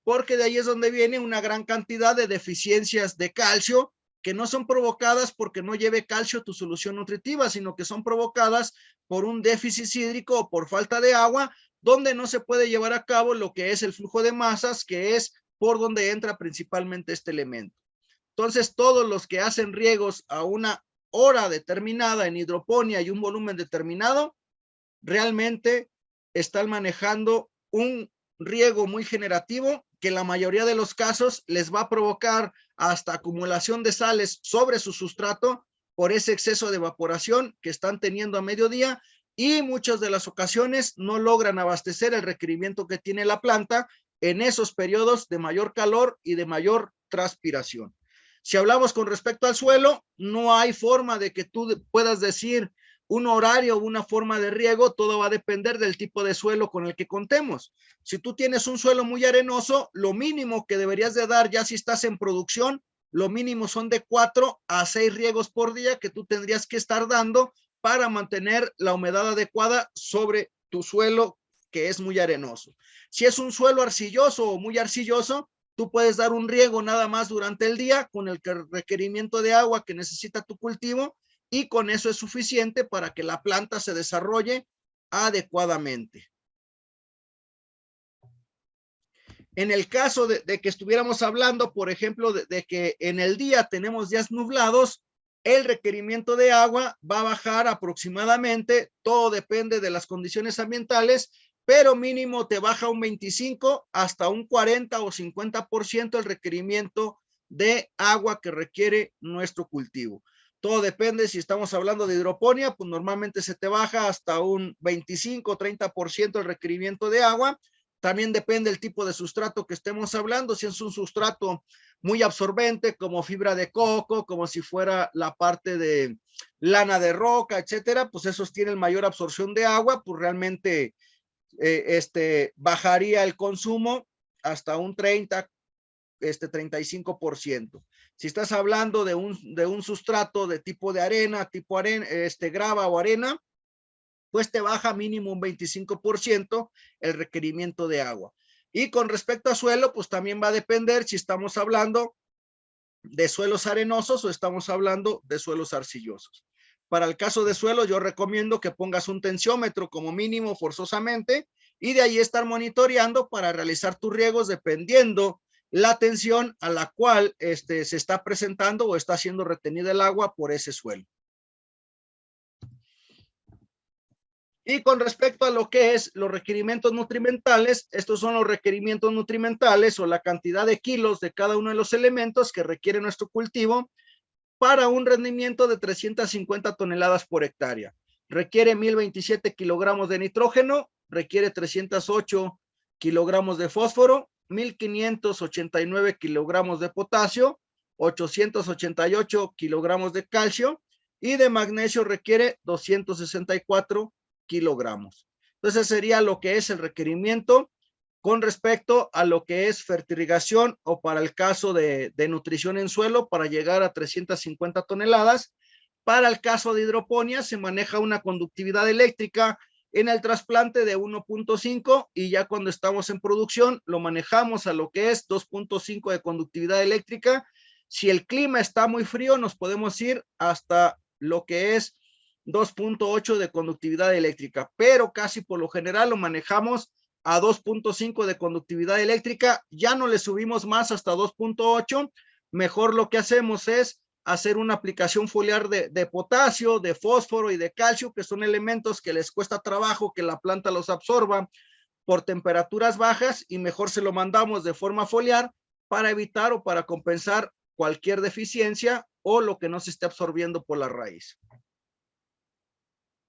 porque de ahí es donde viene una gran cantidad de deficiencias de calcio que no son provocadas porque no lleve calcio tu solución nutritiva, sino que son provocadas por un déficit hídrico o por falta de agua, donde no se puede llevar a cabo lo que es el flujo de masas, que es por donde entra principalmente este elemento. Entonces, todos los que hacen riegos a una hora determinada en hidroponía y un volumen determinado, realmente están manejando un riego muy generativo que en la mayoría de los casos les va a provocar hasta acumulación de sales sobre su sustrato por ese exceso de evaporación que están teniendo a mediodía, y muchas de las ocasiones no logran abastecer el requerimiento que tiene la planta en esos periodos de mayor calor y de mayor transpiración. Si hablamos con respecto al suelo, no hay forma de que tú puedas decir un horario o una forma de riego, todo va a depender del tipo de suelo con el que contemos. Si tú tienes un suelo muy arenoso, lo mínimo que deberías de dar, ya si estás en producción, lo mínimo son de 4 a 6 riegos por día que tú tendrías que estar dando para mantener la humedad adecuada sobre tu suelo que es muy arenoso. Si es un suelo arcilloso o muy arcilloso, tú puedes dar un riego nada más durante el día con el requerimiento de agua que necesita tu cultivo, y con eso es suficiente para que la planta se desarrolle adecuadamente. En el caso de que estuviéramos hablando, por ejemplo, de que en el día tenemos días nublados, el requerimiento de agua va a bajar aproximadamente, todo depende de las condiciones ambientales, pero mínimo te baja un 25 hasta un 40 o 50% el requerimiento de agua que requiere nuestro cultivo. Todo depende, si estamos hablando de hidroponía, pues normalmente se te baja hasta un 25 o 30% el requerimiento de agua. También depende del tipo de sustrato que estemos hablando, si es un sustrato muy absorbente como fibra de coco, como si fuera la parte de lana de roca, etcétera, pues esos tienen mayor absorción de agua, pues realmente bajaría el consumo hasta un 35%. Si estás hablando de un sustrato de tipo de arena, grava o arena, pues te baja mínimo un 25% el requerimiento de agua. Y con respecto a suelo, pues también va a depender si estamos hablando de suelos arenosos o estamos hablando de suelos arcillosos. Para el caso de suelo, yo recomiendo que pongas un tensiómetro como mínimo forzosamente, y de ahí estar monitoreando para realizar tus riegos dependiendo la tensión a la cual se está presentando o está siendo retenida el agua por ese suelo. Y con respecto a lo que es los requerimientos nutrimentales, estos son los requerimientos nutrimentales o la cantidad de kilos de cada uno de los elementos que requiere nuestro cultivo para un rendimiento de 350 toneladas por hectárea. Requiere 1027 kilogramos de nitrógeno, requiere 308 kilogramos de fósforo, 1589 kilogramos de potasio, 888 kilogramos de calcio, y de magnesio requiere 264 kilogramos. Entonces sería lo que es el requerimiento con respecto a lo que es fertirrigación o para el caso de nutrición en suelo para llegar a 350 toneladas. Para el caso de hidroponía se maneja una conductividad eléctrica en el trasplante de 1.5, y ya cuando estamos en producción lo manejamos a lo que es 2.5 de conductividad eléctrica. Si el clima está muy frío, nos podemos ir hasta lo que es 2.8 de conductividad eléctrica, pero casi por lo general lo manejamos a 2.5 de conductividad eléctrica. Ya no le subimos más hasta 2.8. Mejor lo que hacemos es hacer una aplicación foliar de potasio, de fósforo y de calcio, que son elementos que les cuesta trabajo que la planta los absorba por temperaturas bajas, y mejor se lo mandamos de forma foliar para evitar o para compensar cualquier deficiencia o lo que no se esté absorbiendo por la raíz.